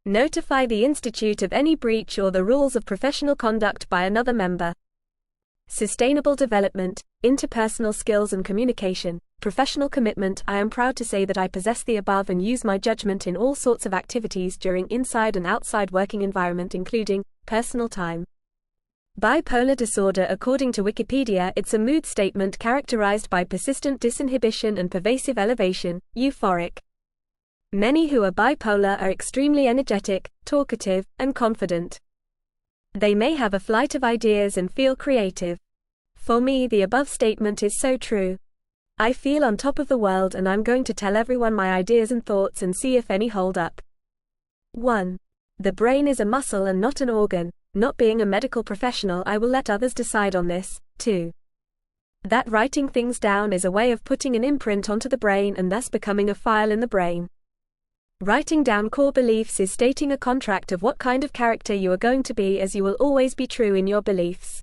S1: Notify the Institute of any breach or the rules of professional conduct by another member. Sustainable development, interpersonal skills and communication, professional commitment. I am proud to say that I possess the above and use my judgment in all sorts of activities during inside and outside working environment including personal time. Bipolar disorder. According to Wikipedia, it's a mood statement characterized by persistent disinhibition and pervasive elevation, euphoric. Many who are bipolar are extremely energetic, talkative, and confident. They may have a flight of ideas and feel creative. For me, the above statement is so true. I feel on top of the world and I'm going to tell everyone my ideas and thoughts and see if any hold up. 1. The brain is a muscle and not an organ. Not being a medical professional, I will let others decide on this. 2. That writing things down is a way of putting an imprint onto the brain and thus becoming a file in the brain. Writing down core beliefs is stating a contract of what kind of character you are going to be, as you will always be true in your beliefs.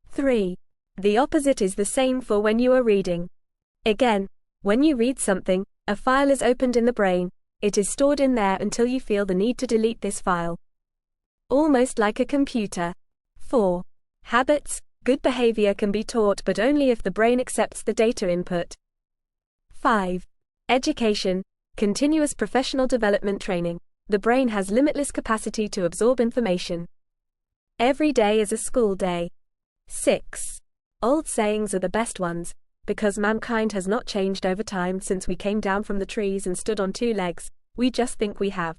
S1: 3. The opposite is the same for when you are reading. Again, when you read something, a file is opened in the brain. It is stored in there until you feel the need to delete this file. Almost like a computer. 4. Habits. Good behavior can be taught but only if the brain accepts the data input. 5. Education. Continuous professional development training. The brain has limitless capacity to absorb information. Every day is a school day. 6. Old sayings are the best ones, because mankind has not changed over time since we came down from the trees and stood on 2 legs, we just think we have.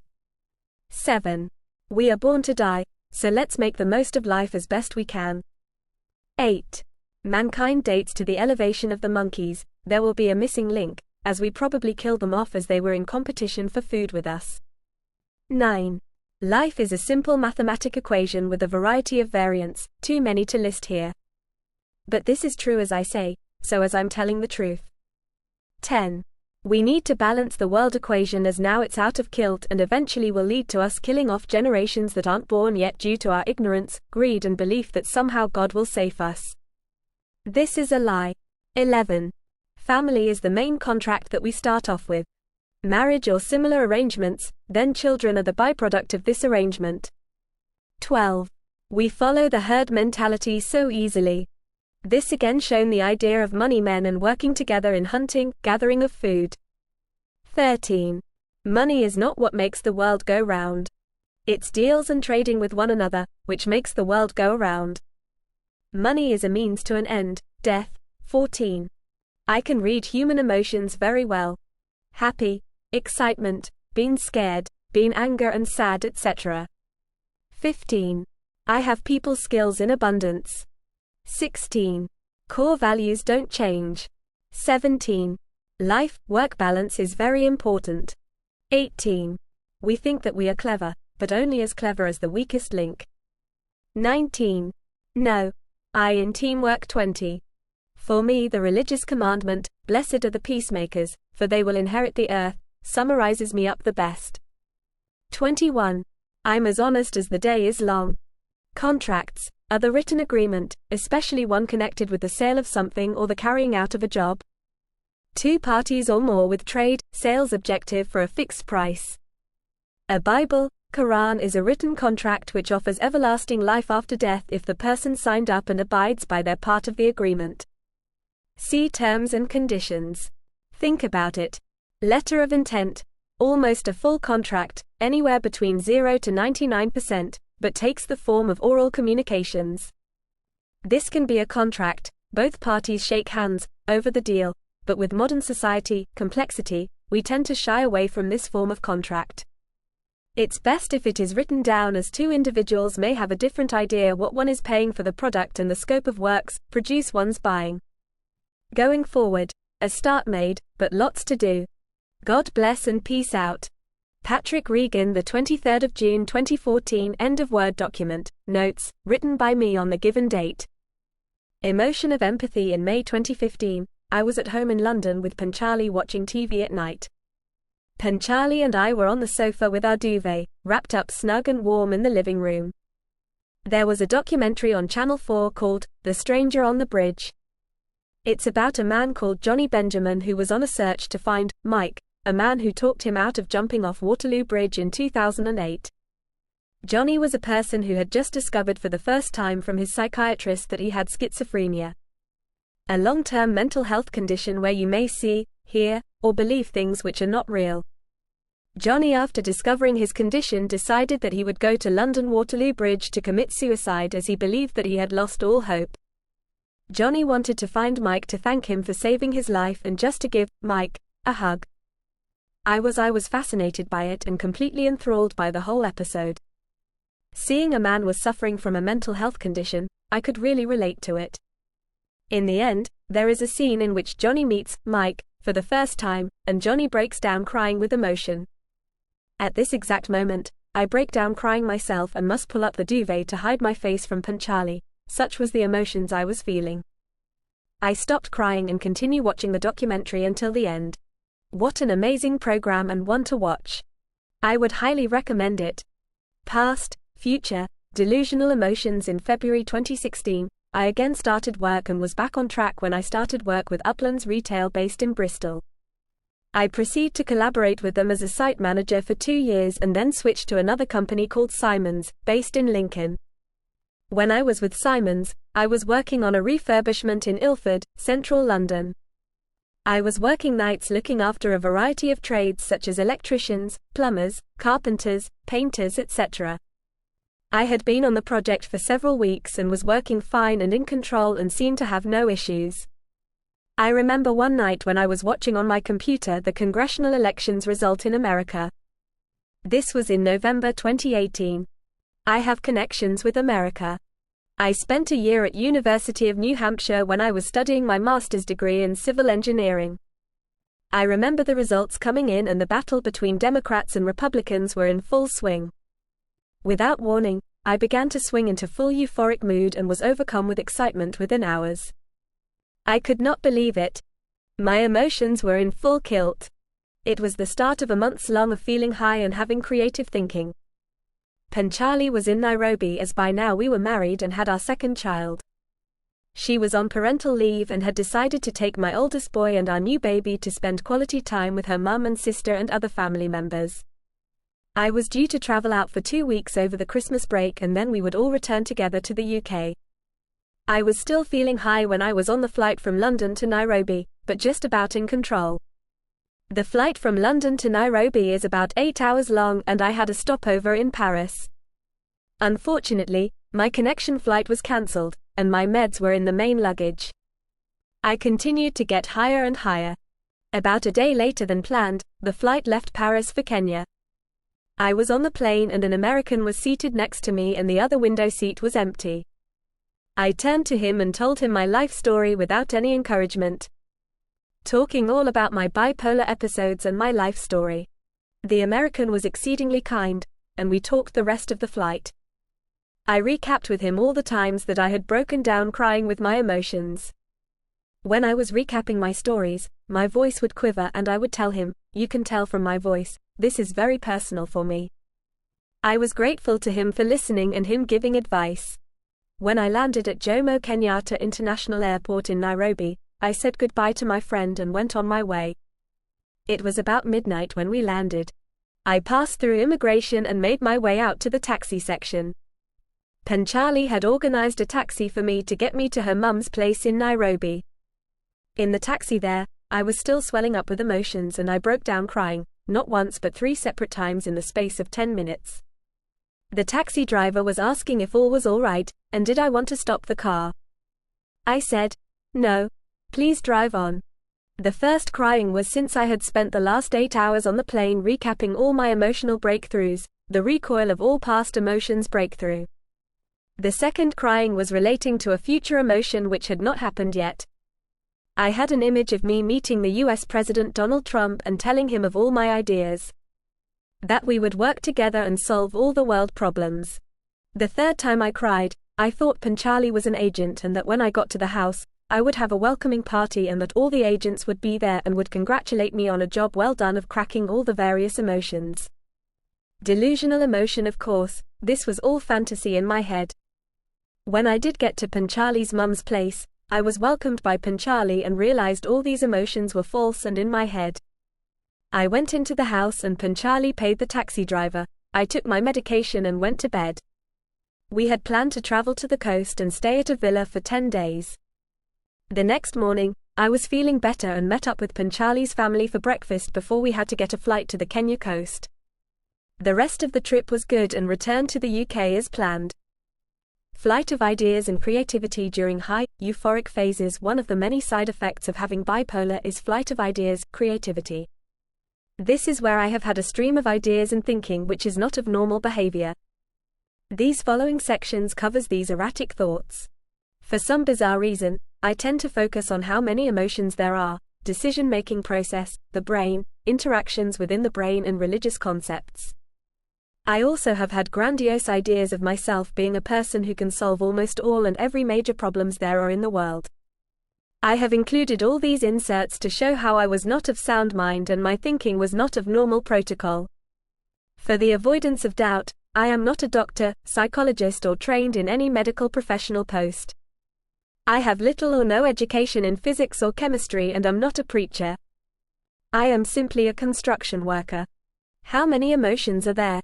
S1: 7. We are born to die, so let's make the most of life as best we can. 8. Mankind dates to the elevation of the monkeys. There will be a missing link, as we probably killed them off as they were in competition for food with us. 9. Life is a simple mathematic equation with a variety of variants, too many to list here. But this is true as I say, so as I'm telling the truth. 10. We need to balance the world equation as now it's out of kilt and eventually will lead to us killing off generations that aren't born yet due to our ignorance, greed and belief that somehow God will save us. This is a lie. 11. Family is the main contract that we start off with. Marriage or similar arrangements, then children are the byproduct of this arrangement. 12. We follow the herd mentality so easily. This again shown the idea of money men and working together in hunting, gathering of food. 13. Money is not what makes the world go round. It's deals and trading with one another, which makes the world go around. Money is a means to an end. Death. 14. I can read human emotions very well. Happy, excitement, being scared, being anger and sad, etc. 15. I have people skills in abundance. 16. Core values don't change. 17. Life-work balance is very important. 18. We think that we are clever, but only as clever as the weakest link. 19. No. I in teamwork. 20. For me, the religious commandment, "Blessed are the peacemakers, for they will inherit the earth," summarizes me up the best. 21. I'm as honest as the day is long. Contracts are the written agreement, especially one connected with the sale of something or the carrying out of a job. Two parties or more with trade, sales objective for a fixed price. A Bible, Quran is a written contract which offers everlasting life after death if the person signed up and abides by their part of the agreement. See terms and conditions. Think about it. Letter of intent, almost a full contract, anywhere between 0 to 99%, but takes the form of oral communications. This can be a contract, both parties shake hands over the deal, but with modern society complexity, we tend to shy away from this form of contract. It's best if it is written down, as two individuals may have a different idea what one is paying for the product and the scope of works produce one's buying. Going forward, a start made, but lots to do. God bless and peace out. Patrick Regan, the 23rd of June 2014. End of Word document. Notes, written by me on the given date. Emotion of empathy. In May 2015, I was at home in London with Panchali watching TV at night. Panchali and I were on the sofa with our duvet, wrapped up snug and warm in the living room. There was a documentary on Channel 4 called The Stranger on the Bridge. It's about a man called Johnny Benjamin who was on a search to find Mike, a man who talked him out of jumping off Waterloo Bridge in 2008. Johnny was a person who had just discovered for the first time from his psychiatrist that he had schizophrenia, a long-term mental health condition where you may see, hear, or believe things which are not real. Johnny, after discovering his condition, decided that he would go to London Waterloo Bridge to commit suicide as he believed that he had lost all hope. Johnny wanted to find Mike to thank him for saving his life and just to give Mike a hug. I was fascinated by it and completely enthralled by the whole episode. Seeing a man was suffering from a mental health condition, I could really relate to it. In the end, there is a scene in which Johnny meets Mike for the first time, and Johnny breaks down crying with emotion. At this exact moment, I break down crying myself and must pull up the duvet to hide my face from Panchali, such was the emotions I was feeling. I stopped crying and continue watching the documentary until the end. What an amazing program and one to watch. I would highly recommend it. Past, future, delusional emotions. In February 2016, I again started work and was back on track when I started work with Uplands Retail based in Bristol. I proceeded to collaborate with them as a site manager for 2 years and then switched to another company called Simons, based in Lincoln. When I was with Simons, I was working on a refurbishment in Ilford, central London. I was working nights looking after a variety of trades such as electricians, plumbers, carpenters, painters, etc. I had been on the project for several weeks and was working fine and in control and seemed to have no issues. I remember one night when I was watching on my computer the congressional elections result in America. This was in November 2018. I have connections with America. I spent a year at University of New Hampshire when I was studying my master's degree in civil engineering. I remember the results coming in and the battle between Democrats and Republicans were in full swing. Without warning, I began to swing into full euphoric mood and was overcome with excitement within hours. I could not believe it. My emotions were in full tilt. It was the start of a months long of feeling high and having creative thinking. Panchali was in Nairobi as by now we were married and had our second child. She was on parental leave and had decided to take my oldest boy and our new baby to spend quality time with her mum and sister and other family members. I was due to travel out for 2 weeks over the Christmas break and then we would all return together to the UK. I was still feeling high when I was on the flight from London to Nairobi, but just about in control. The flight from London to Nairobi is about 8 hours long and I had a stopover in Paris. Unfortunately, my connection flight was cancelled, and my meds were in the main luggage. I continued to get higher and higher. About a day later than planned, the flight left Paris for Kenya. I was on the plane and an American was seated next to me and the other window seat was empty. I turned to him and told him my life story without any encouragement. talking all about my bipolar episodes and my life story. The American was exceedingly kind, and we talked the rest of the flight. I recapped with him all the times that I had broken down crying with my emotions. When I was recapping my stories, my voice would quiver and I would tell him, "You can tell from my voice, this is very personal for me." I was grateful to him for listening and him giving advice. When I landed at Jomo Kenyatta International Airport in Nairobi, I said goodbye to my friend and went on my way. It was about midnight when we landed. I passed through immigration and made my way out to the taxi section. Panchali had organized a taxi for me to get me to her mum's place in Nairobi. In the taxi there, I was still swelling up with emotions and I broke down crying, not once but 3 separate times in the space of 10 minutes. The taxi driver was asking if all was all right, and did I want to stop the car. I said, "No, please drive on." The first crying was since I had spent the last 8 hours on the plane recapping all my emotional breakthroughs, the recoil of all past emotions breakthrough. The second crying was relating to a future emotion which had not happened yet. I had an image of me meeting the US President Donald Trump and telling him of all my ideas. That we would work together and solve all the world problems. The third time I cried, I thought Panchali was an agent and that when I got to the house, I would have a welcoming party and that all the agents would be there and would congratulate me on a job well done of cracking all the various emotions. Delusional emotion, of course, this was all fantasy in my head. When I did get to Panchali's mum's place, I was welcomed by Panchali and realized all these emotions were false and in my head. I went into the house and Panchali paid the taxi driver. I took my medication and went to bed. We had planned to travel to the coast and stay at a villa for 10 days. The next morning, I was feeling better and met up with Panchali's family for breakfast before we had to get a flight to the Kenya coast. The rest of the trip was good and returned to the UK as planned. Flight of ideas and creativity during high, euphoric phases. One of the many side effects of having bipolar is flight of ideas, creativity. This is where I have had a stream of ideas and thinking which is not of normal behavior. These following sections covers these erratic thoughts. For some bizarre reason, I tend to focus on how many emotions there are, decision-making process, the brain, interactions within the brain and religious concepts. I also have had grandiose ideas of myself being a person who can solve almost all and every major problems there are in the world. I have included all these inserts to show how I was not of sound mind and my thinking was not of normal protocol. For the avoidance of doubt, I am not a doctor, psychologist or trained in any medical professional post. I have little or no education in physics or chemistry and am not a preacher. I am simply a construction worker. How many emotions are there?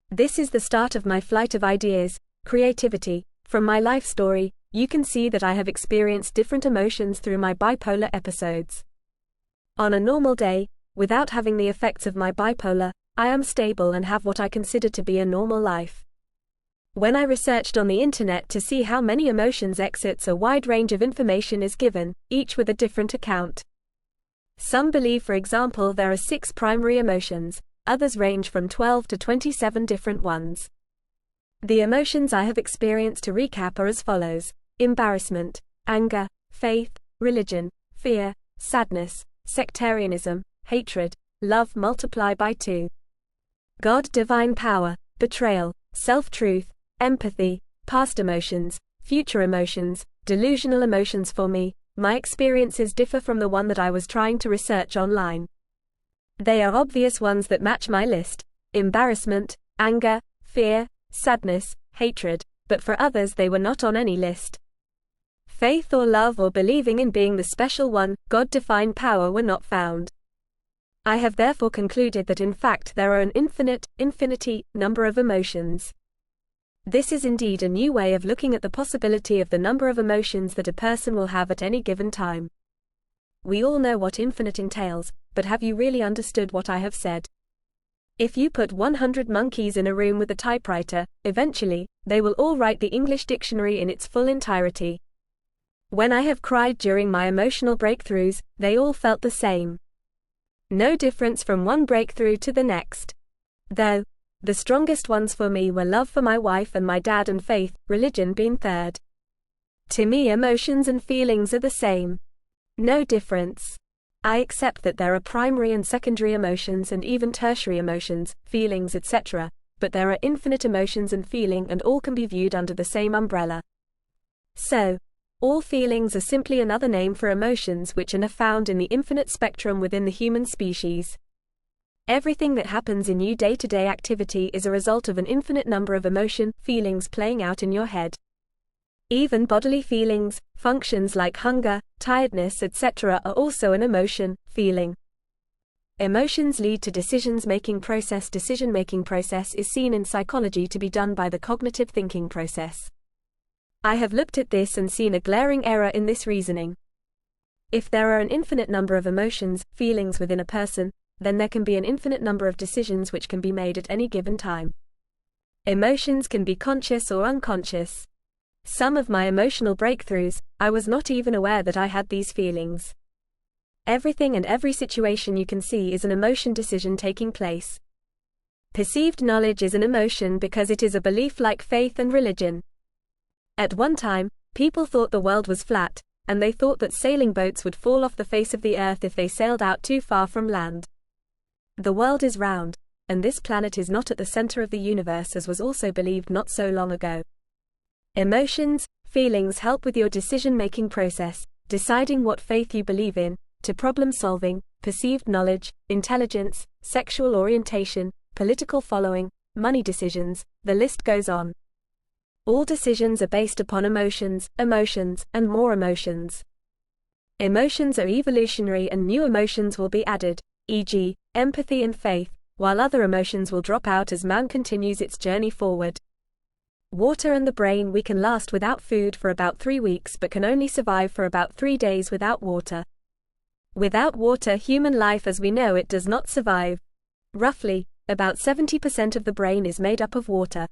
S1: This is the start of my flight of ideas, creativity. From my life story, you can see that I have experienced different emotions through my bipolar episodes. On a normal day, without having the effects of my bipolar, I am stable and have what I consider to be a normal life. When I researched on the internet to see how many emotions exits, a wide range of information is given, each with a different account. Some believe, for example, there are 6 primary emotions. Others range from 12 to 27 different ones. The emotions I have experienced to recap are as follows: embarrassment, anger, faith, religion, fear, sadness, sectarianism, hatred, love multiply by 2. God, divine power, betrayal, self-truth, empathy, past emotions, future emotions, delusional emotions. For me, my experiences differ from the one that I was trying to research online. They are obvious ones that match my list: embarrassment, anger, fear, sadness, hatred, but for others they were not on any list. Faith or love or believing in being the special one, God-defined power were not found. I have therefore concluded that in fact there are an infinity number of emotions. This is indeed a new way of looking at the possibility of the number of emotions that a person will have at any given time. We all know what infinite entails, but have you really understood what I have said? If you put 100 monkeys in a room with a typewriter, eventually, they will all write the English dictionary in its full entirety. When I have cried during my emotional breakthroughs, they all felt the same. No difference from one breakthrough to the next. Though, the strongest ones for me were love for my wife and my dad and faith, religion being third. To me, emotions and feelings are the same. No difference. I accept that there are primary and secondary emotions and even tertiary emotions, feelings, etc., but there are infinite emotions and feeling, and all can be viewed under the same umbrella. So, all feelings are simply another name for emotions which are found in the infinite spectrum within the human species. Everything that happens in your day-to-day activity is a result of an infinite number of feelings playing out in your head. Even bodily feelings, functions like hunger, tiredness, etc. are also an feeling. Emotions lead to decision-making process. Decision-making process is seen in psychology to be done by the cognitive thinking process. I have looked at this and seen a glaring error in this reasoning. If there are an infinite number of feelings within a person, then there can be an infinite number of decisions which can be made at any given time. Emotions can be conscious or unconscious. Some of my emotional breakthroughs, I was not even aware that I had these feelings. Everything and every situation you can see is an emotion decision taking place. Perceived knowledge is an emotion because it is a belief like faith and religion. At one time, people thought the world was flat, and they thought that sailing boats would fall off the face of the earth if they sailed out too far from land. The world is round, and this planet is not at the center of the universe, as was also believed not so long ago. Emotions, feelings help with your decision-making process, deciding what faith you believe in, to problem-solving, perceived knowledge, intelligence, sexual orientation, political following, money decisions, the list goes on. All decisions are based upon emotions, and more emotions. Emotions are evolutionary and new emotions will be added, e.g., empathy and faith, while other emotions will drop out as man continues its journey forward. Water and the brain. We can last without food for about 3 weeks but can only survive for about 3 days without water. Without water, human life as we know it does not survive. Roughly, about 70% of the brain is made up of water.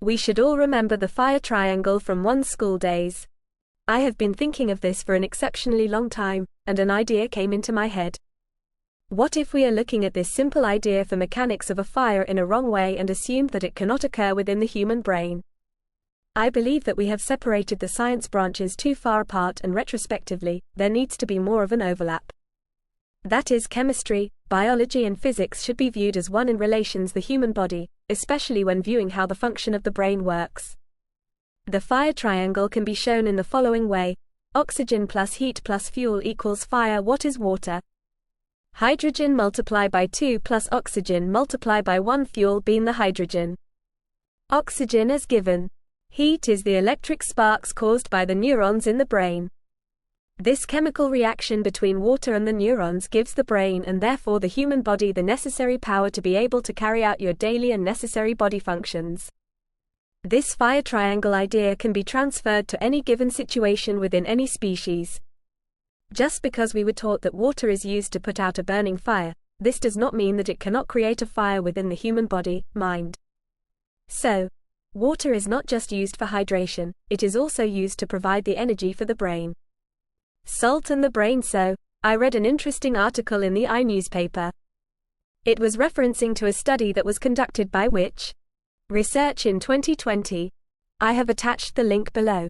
S1: We should all remember the fire triangle from one's school days. I have been thinking of this for an exceptionally long time, and an idea came into my head. What if we are looking at this simple idea for mechanics of a fire in a wrong way and assumed that it cannot occur within the human brain? I believe that we have separated the science branches too far apart, and retrospectively, there needs to be more of an overlap. That is, chemistry, biology and physics should be viewed as one in relations the human body, especially when viewing how the function of the brain works. The fire triangle can be shown in the following way: oxygen plus heat plus fuel equals fire. What is water? Hydrogen multiply by 2 plus oxygen multiply by 1, fuel being the hydrogen. Oxygen as given. Heat is the electric sparks caused by the neurons in the brain. This chemical reaction between water and the neurons gives the brain and therefore the human body the necessary power to be able to carry out your daily and necessary body functions. This fire triangle idea can be transferred to any given situation within any species. Just because we were taught that water is used to put out a burning fire, this does not mean that it cannot create a fire within the human body, mind. So, water is not just used for hydration, it is also used to provide the energy for the brain. Salt and the brain. So, I read an interesting article in the newspaper. It was referencing to a study that was conducted by which research in 2020. I have attached the link below.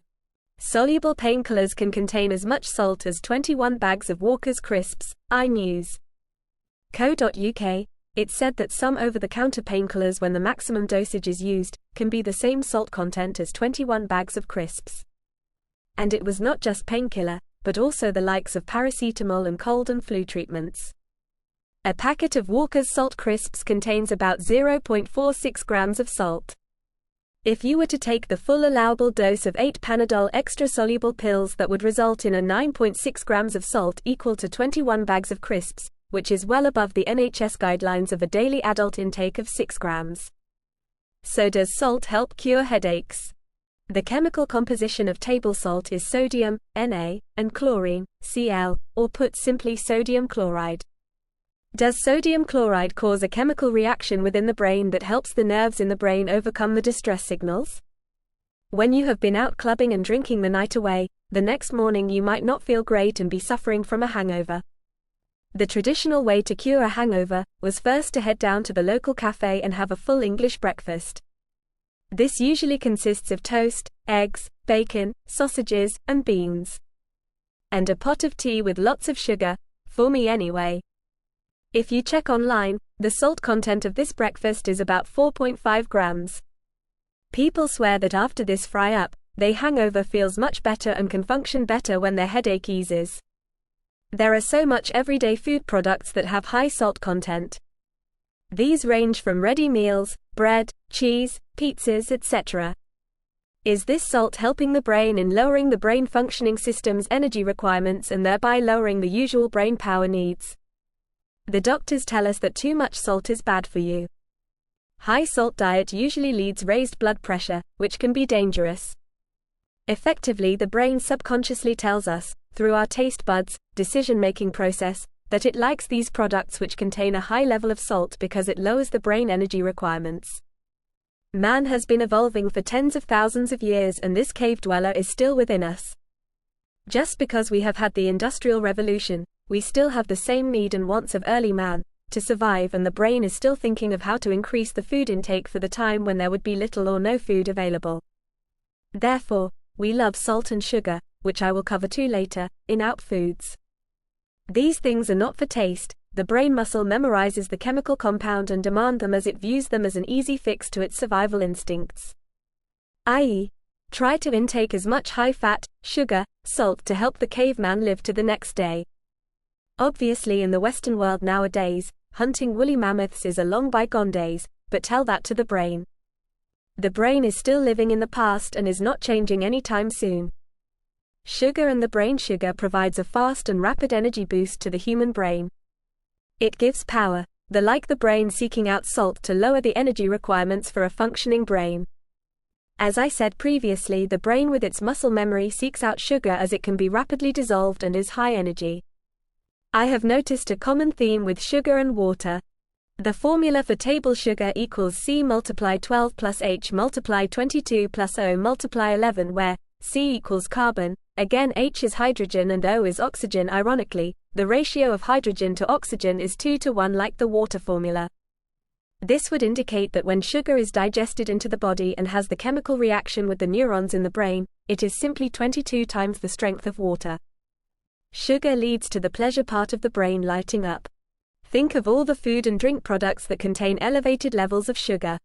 S1: Soluble painkillers can contain as much salt as 21 bags of Walker's crisps, inews.co.uk. It said that some over-the-counter painkillers, when the maximum dosage is used, can be the same salt content as 21 bags of crisps. And it was not just painkiller, but also the likes of paracetamol and cold and flu treatments. A packet of Walker's salt crisps contains about 0.46 grams of salt. If you were to take the full allowable dose of 8 Panadol extra-soluble pills, that would result in a 9.6 grams of salt equal to 21 bags of crisps, which is well above the NHS guidelines of a daily adult intake of 6 grams. So does salt help cure headaches? The chemical composition of table salt is sodium, Na, and chlorine, Cl, or put simply sodium chloride. Does sodium chloride cause a chemical reaction within the brain that helps the nerves in the brain overcome the distress signals? When you have been out clubbing and drinking the night away, the next morning you might not feel great and be suffering from a hangover. The traditional way to cure a hangover was first to head down to the local cafe and have a full English breakfast. This usually consists of toast, eggs, bacon, sausages, and beans. And a pot of tea with lots of sugar, For me anyway. If you check online, the salt content of this breakfast is about 4.5 grams. People swear that after this fry up, their hangover feels much better and can function better when their headache eases. There are so much everyday food products that have high salt content. These range from ready meals, bread, cheese, pizzas, etc. Is this salt helping the brain in lowering the brain functioning system's energy requirements and thereby lowering the usual brain power needs? The doctors tell us that too much salt is bad for you. High salt diet usually leads raised blood pressure, which can be dangerous. Effectively, the brain subconsciously tells us, through our taste buds, decision-making process, that it likes these products which contain a high level of salt because it lowers the brain energy requirements. Man has been evolving for tens of thousands of years, and this cave dweller is still within us. Just because we have had the Industrial Revolution, we still have the same need and wants of early man, to survive, and the brain is still thinking of how to increase the food intake for the time when there would be little or no food available. Therefore, we love salt and sugar, which I will cover too later, in our foods. These things are not for taste. The brain muscle memorizes the chemical compound and demands them as it views them as an easy fix to its survival instincts. I.e., try to intake as much high-fat, sugar, salt to help the caveman live to the next day. Obviously, in the Western world nowadays, hunting woolly mammoths is a long bygone days, but tell that to the brain. The brain is still living in the past and is not changing anytime soon. Sugar and the brain sugar provides a fast and rapid energy boost to the human brain. It gives power, like the brain seeking out salt to lower the energy requirements for a functioning brain. As I said previously, the brain with its muscle memory seeks out sugar as it can be rapidly dissolved and is high energy. I have noticed a common theme with sugar and water. The formula for table sugar equals C multiplied 12 plus H multiplied 22 plus O multiplied 11, where C equals carbon, again H is hydrogen and O is oxygen. Ironically, the ratio of hydrogen to oxygen is 2:1 like the water formula. This would indicate that when sugar is digested into the body and has the chemical reaction with the neurons in the brain, it is simply 22 times the strength of water. Sugar leads to the pleasure part of the brain lighting up. Think of all the food and drink products that contain elevated levels of sugar.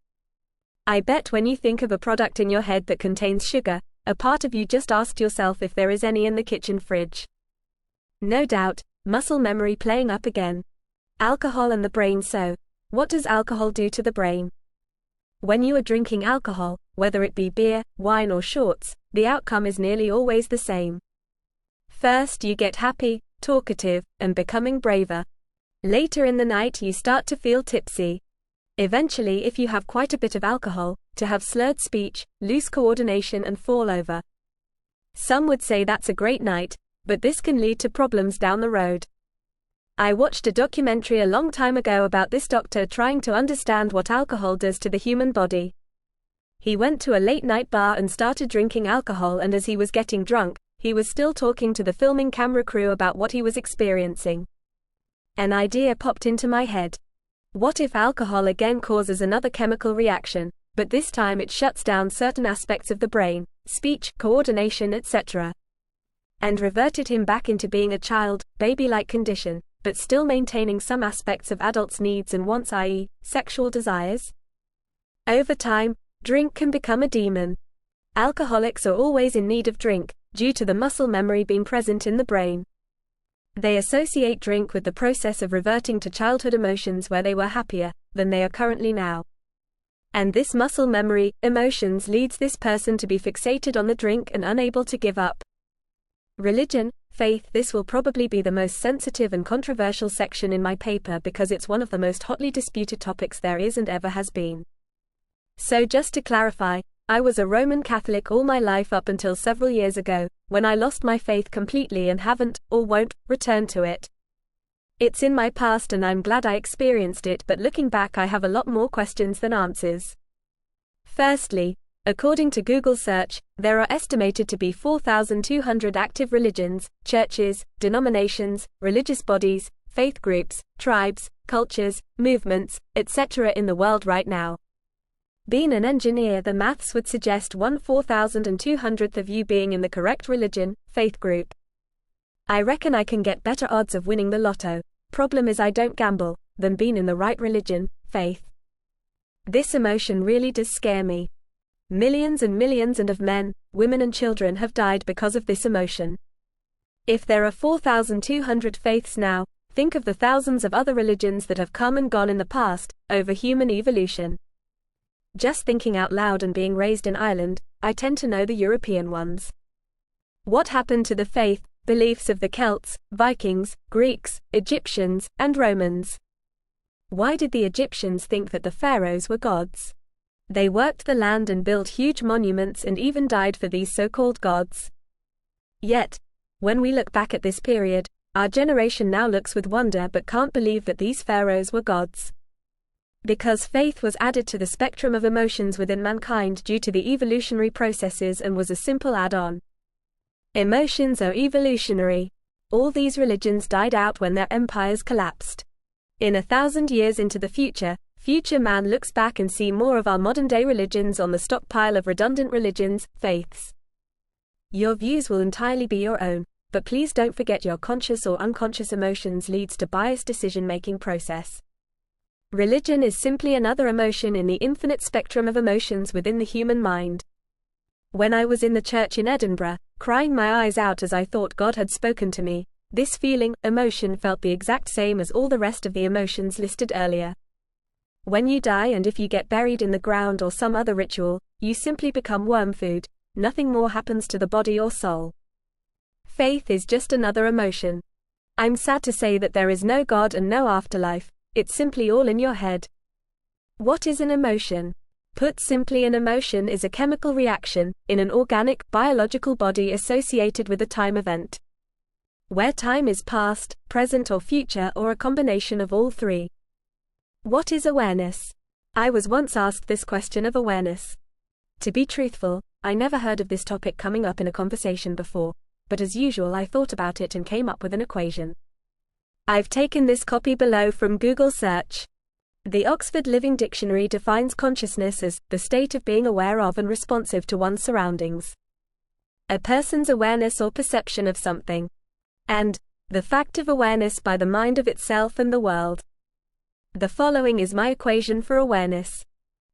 S1: I bet when you think of a product in your head that contains sugar, a part of you just asked yourself if there is any in the kitchen fridge. No doubt, muscle memory playing up again. Alcohol and the brain. So, what does alcohol do to the brain? When you are drinking alcohol, whether it be beer, wine or shorts, the outcome is nearly always the same. First, you get happy, talkative, and becoming braver. Later in the night you start to feel tipsy. Eventually, if you have quite a bit of alcohol, to have slurred speech, loose coordination and fall over. Some would say that's a great night, but this can lead to problems down the road. I watched a documentary a long time ago about this doctor trying to understand what alcohol does to the human body. He went to a late-night bar and started drinking alcohol, and as he was getting drunk, he was still talking to the filming camera crew about what he was experiencing. An idea popped into my head. What if alcohol again causes another chemical reaction, but this time it shuts down certain aspects of the brain, speech, coordination, etc., and reverted him back into being a child, baby-like condition, but still maintaining some aspects of adults' needs and wants, i.e., sexual desires? Over time, drink can become a demon. Alcoholics are always in need of drink, due to the muscle memory being present in the brain. They associate drink with the process of reverting to childhood emotions where they were happier than they are currently now. And this muscle memory, emotions, leads this person to be fixated on the drink and unable to give up. Religion, faith. This will probably be the most sensitive and controversial section in my paper because it's one of the most hotly disputed topics there is and ever has been. So just to clarify, I was a Roman Catholic all my life up until several years ago, when I lost my faith completely and haven't, or won't, return to it. It's in my past and I'm glad I experienced it, but looking back I have a lot more questions than answers. Firstly, according to Google search, there are estimated to be 4,200 active religions, churches, denominations, religious bodies, faith groups, tribes, cultures, movements, etc. in the world right now. Being an engineer, the maths would suggest 1/4,200th of you being in the correct religion, faith group. I reckon I can get better odds of winning the lotto. Problem is I don't gamble, than being in the right religion, faith. This emotion really does scare me. Millions and millions of men, women and children have died because of this emotion. If there are 4,200 faiths now, think of the thousands of other religions that have come and gone in the past, over human evolution. Just thinking out loud and being raised in Ireland, I tend to know the European ones. What happened to the faith, beliefs of the Celts, Vikings, Greeks, Egyptians, and Romans? Why did the Egyptians think that the pharaohs were gods? They worked the land and built huge monuments and even died for these so-called gods. Yet, when we look back at this period, our generation now looks with wonder but can't believe that these pharaohs were gods. Because faith was added to the spectrum of emotions within mankind due to the evolutionary processes and was a simple add-on. Emotions are evolutionary. All these religions died out when their empires collapsed. In 1,000 years into the future man looks back and see more of our modern-day religions on the stockpile of redundant religions, faiths. Your views will entirely be your own, but please don't forget your conscious or unconscious emotions leads to biased decision-making process. Religion is simply another emotion in the infinite spectrum of emotions within the human mind. When I was in the church in Edinburgh, crying my eyes out as I thought God had spoken to me, this feeling, emotion felt the exact same as all the rest of the emotions listed earlier. When you die and if you get buried in the ground or some other ritual, you simply become worm food. Nothing more happens to the body or soul. Faith is just another emotion. I'm sad to say that there is no God and no afterlife, it's simply all in your head. What is an emotion? Put simply, an emotion is a chemical reaction, in an organic, biological body associated with a time event. Where time is past, present or future or a combination of all three. What is awareness? I was once asked this question of awareness. To be truthful, I never heard of this topic coming up in a conversation before, but as usual I thought about it and came up with an equation. I've taken this copy below from Google search. The Oxford Living Dictionary defines consciousness as the state of being aware of and responsive to one's surroundings. A person's awareness or perception of something. And the fact of awareness by the mind of itself and the world. The following is my equation for awareness.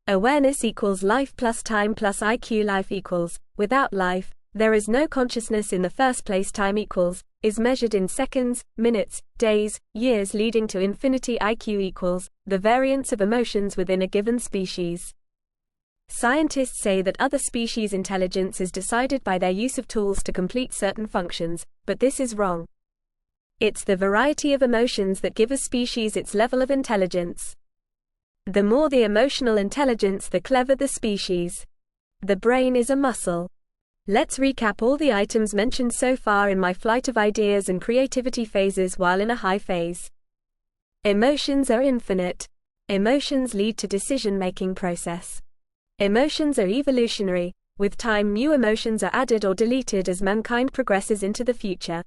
S1: Awareness equals life plus time plus IQ. Life equals, without life, there is no consciousness in the first place. Time equals, is measured in seconds, minutes, days, years leading to infinity. IQ equals, the variance of emotions within a given species. Scientists say that other species' intelligence is decided by their use of tools to complete certain functions, but this is wrong. It's the variety of emotions that give a species its level of intelligence. The more the emotional intelligence, the clever the species. The brain is a muscle. Let's recap all the items mentioned so far in my flight of ideas and creativity phases while in a high phase. Emotions are infinite. Emotions lead to decision-making process. Emotions are evolutionary. With time, new emotions are added or deleted as mankind progresses into the future.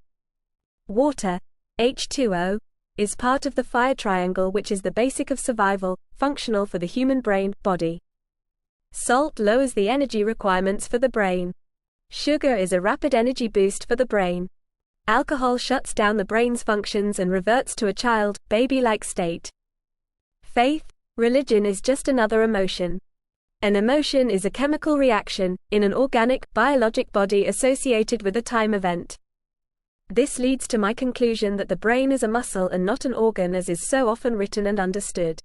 S1: Water, H2O, is part of the fire triangle, which is the basic of survival, functional for the human brain, body. Salt lowers the energy requirements for the brain. Sugar is a rapid energy boost for the brain. Alcohol shuts down the brain's functions and reverts to a child, baby-like state. Faith, religion is just another emotion. An emotion is a chemical reaction, in an organic, biologic body associated with a time event. This leads to my conclusion that the brain is a muscle and not an organ, as is so often written and understood.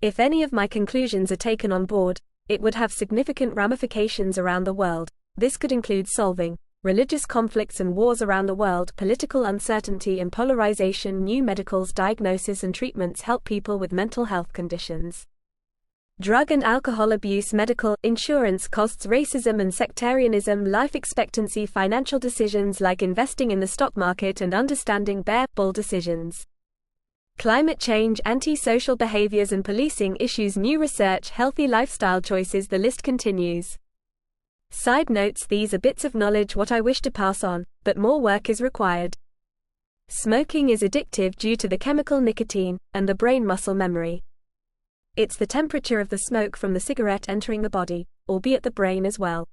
S1: If any of my conclusions are taken on board, it would have significant ramifications around the world. This could include solving religious conflicts and wars around the world, political uncertainty and polarization, new medicals, diagnosis and treatments help people with mental health conditions. Drug and alcohol abuse, medical, insurance costs, racism and sectarianism, life expectancy, financial decisions like investing in the stock market and understanding bull decisions. Climate change, anti-social behaviors and policing issues, new research, healthy lifestyle choices, the list continues. Side notes: these are bits of knowledge what I wish to pass on, but more work is required. Smoking is addictive due to the chemical nicotine, and the brain muscle memory. It's the temperature of the smoke from the cigarette entering the body, albeit the brain as well.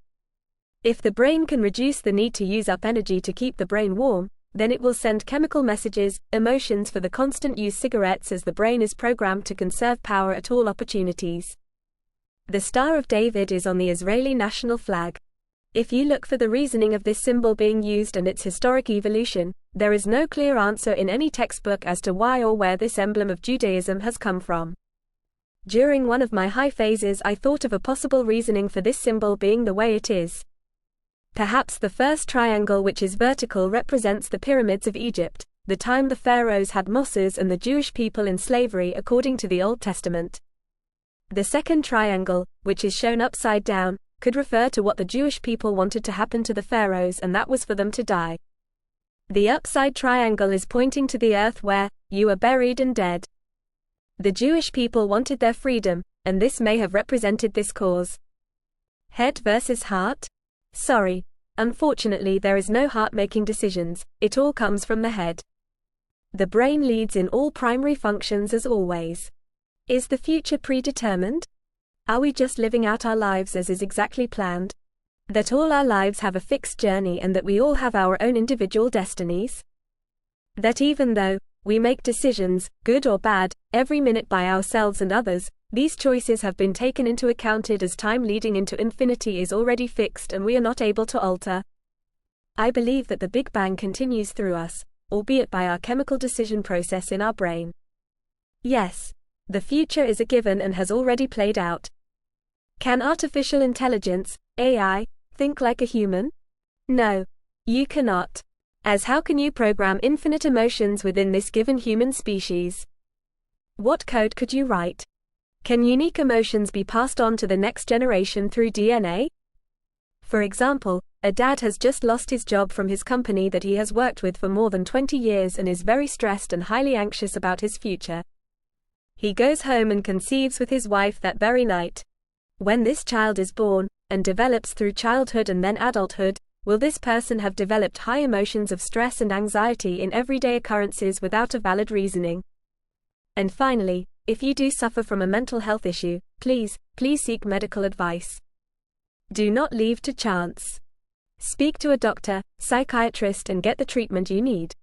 S1: If the brain can reduce the need to use up energy to keep the brain warm, then it will send chemical messages, emotions for the constant use cigarettes as the brain is programmed to conserve power at all opportunities. The Star of David is on the Israeli national flag. If you look for the reasoning of this symbol being used and its historic evolution, there is no clear answer in any textbook as to why or where this emblem of Judaism has come from. During one of my high phases, I thought of a possible reasoning for this symbol being the way it is. Perhaps the first triangle, which is vertical, represents the pyramids of Egypt, the time the pharaohs had mosses and the Jewish people in slavery according to the Old Testament. The second triangle, which is shown upside down, could refer to what the Jewish people wanted to happen to the pharaohs, and that was for them to die. The upside triangle is pointing to the earth where you are buried and dead. The Jewish people wanted their freedom, and this may have represented this cause. Head versus heart? Sorry. Unfortunately, there is no heart making decisions, it all comes from the head. The brain leads in all primary functions as always. Is the future predetermined? Are we just living out our lives as is exactly planned? That all our lives have a fixed journey and that we all have our own individual destinies? That even though we make decisions, good or bad, every minute by ourselves and others, these choices have been taken into account as time leading into infinity is already fixed and we are not able to alter? I believe that the Big Bang continues through us, albeit by our chemical decision process in our brain. Yes, the future is a given and has already played out. Can artificial intelligence, AI, think like a human? No, you cannot. As how can you program infinite emotions within this given human species? What code could you write? Can unique emotions be passed on to the next generation through DNA? For example, a dad has just lost his job from his company that he has worked with for more than 20 years and is very stressed and highly anxious about his future. He goes home and conceives with his wife that very night. When this child is born, and develops through childhood and then adulthood, will this person have developed high emotions of stress and anxiety in everyday occurrences without a valid reasoning? And finally, if you do suffer from a mental health issue, please seek medical advice. Do not leave to chance. Speak to a doctor, psychiatrist, and get the treatment you need.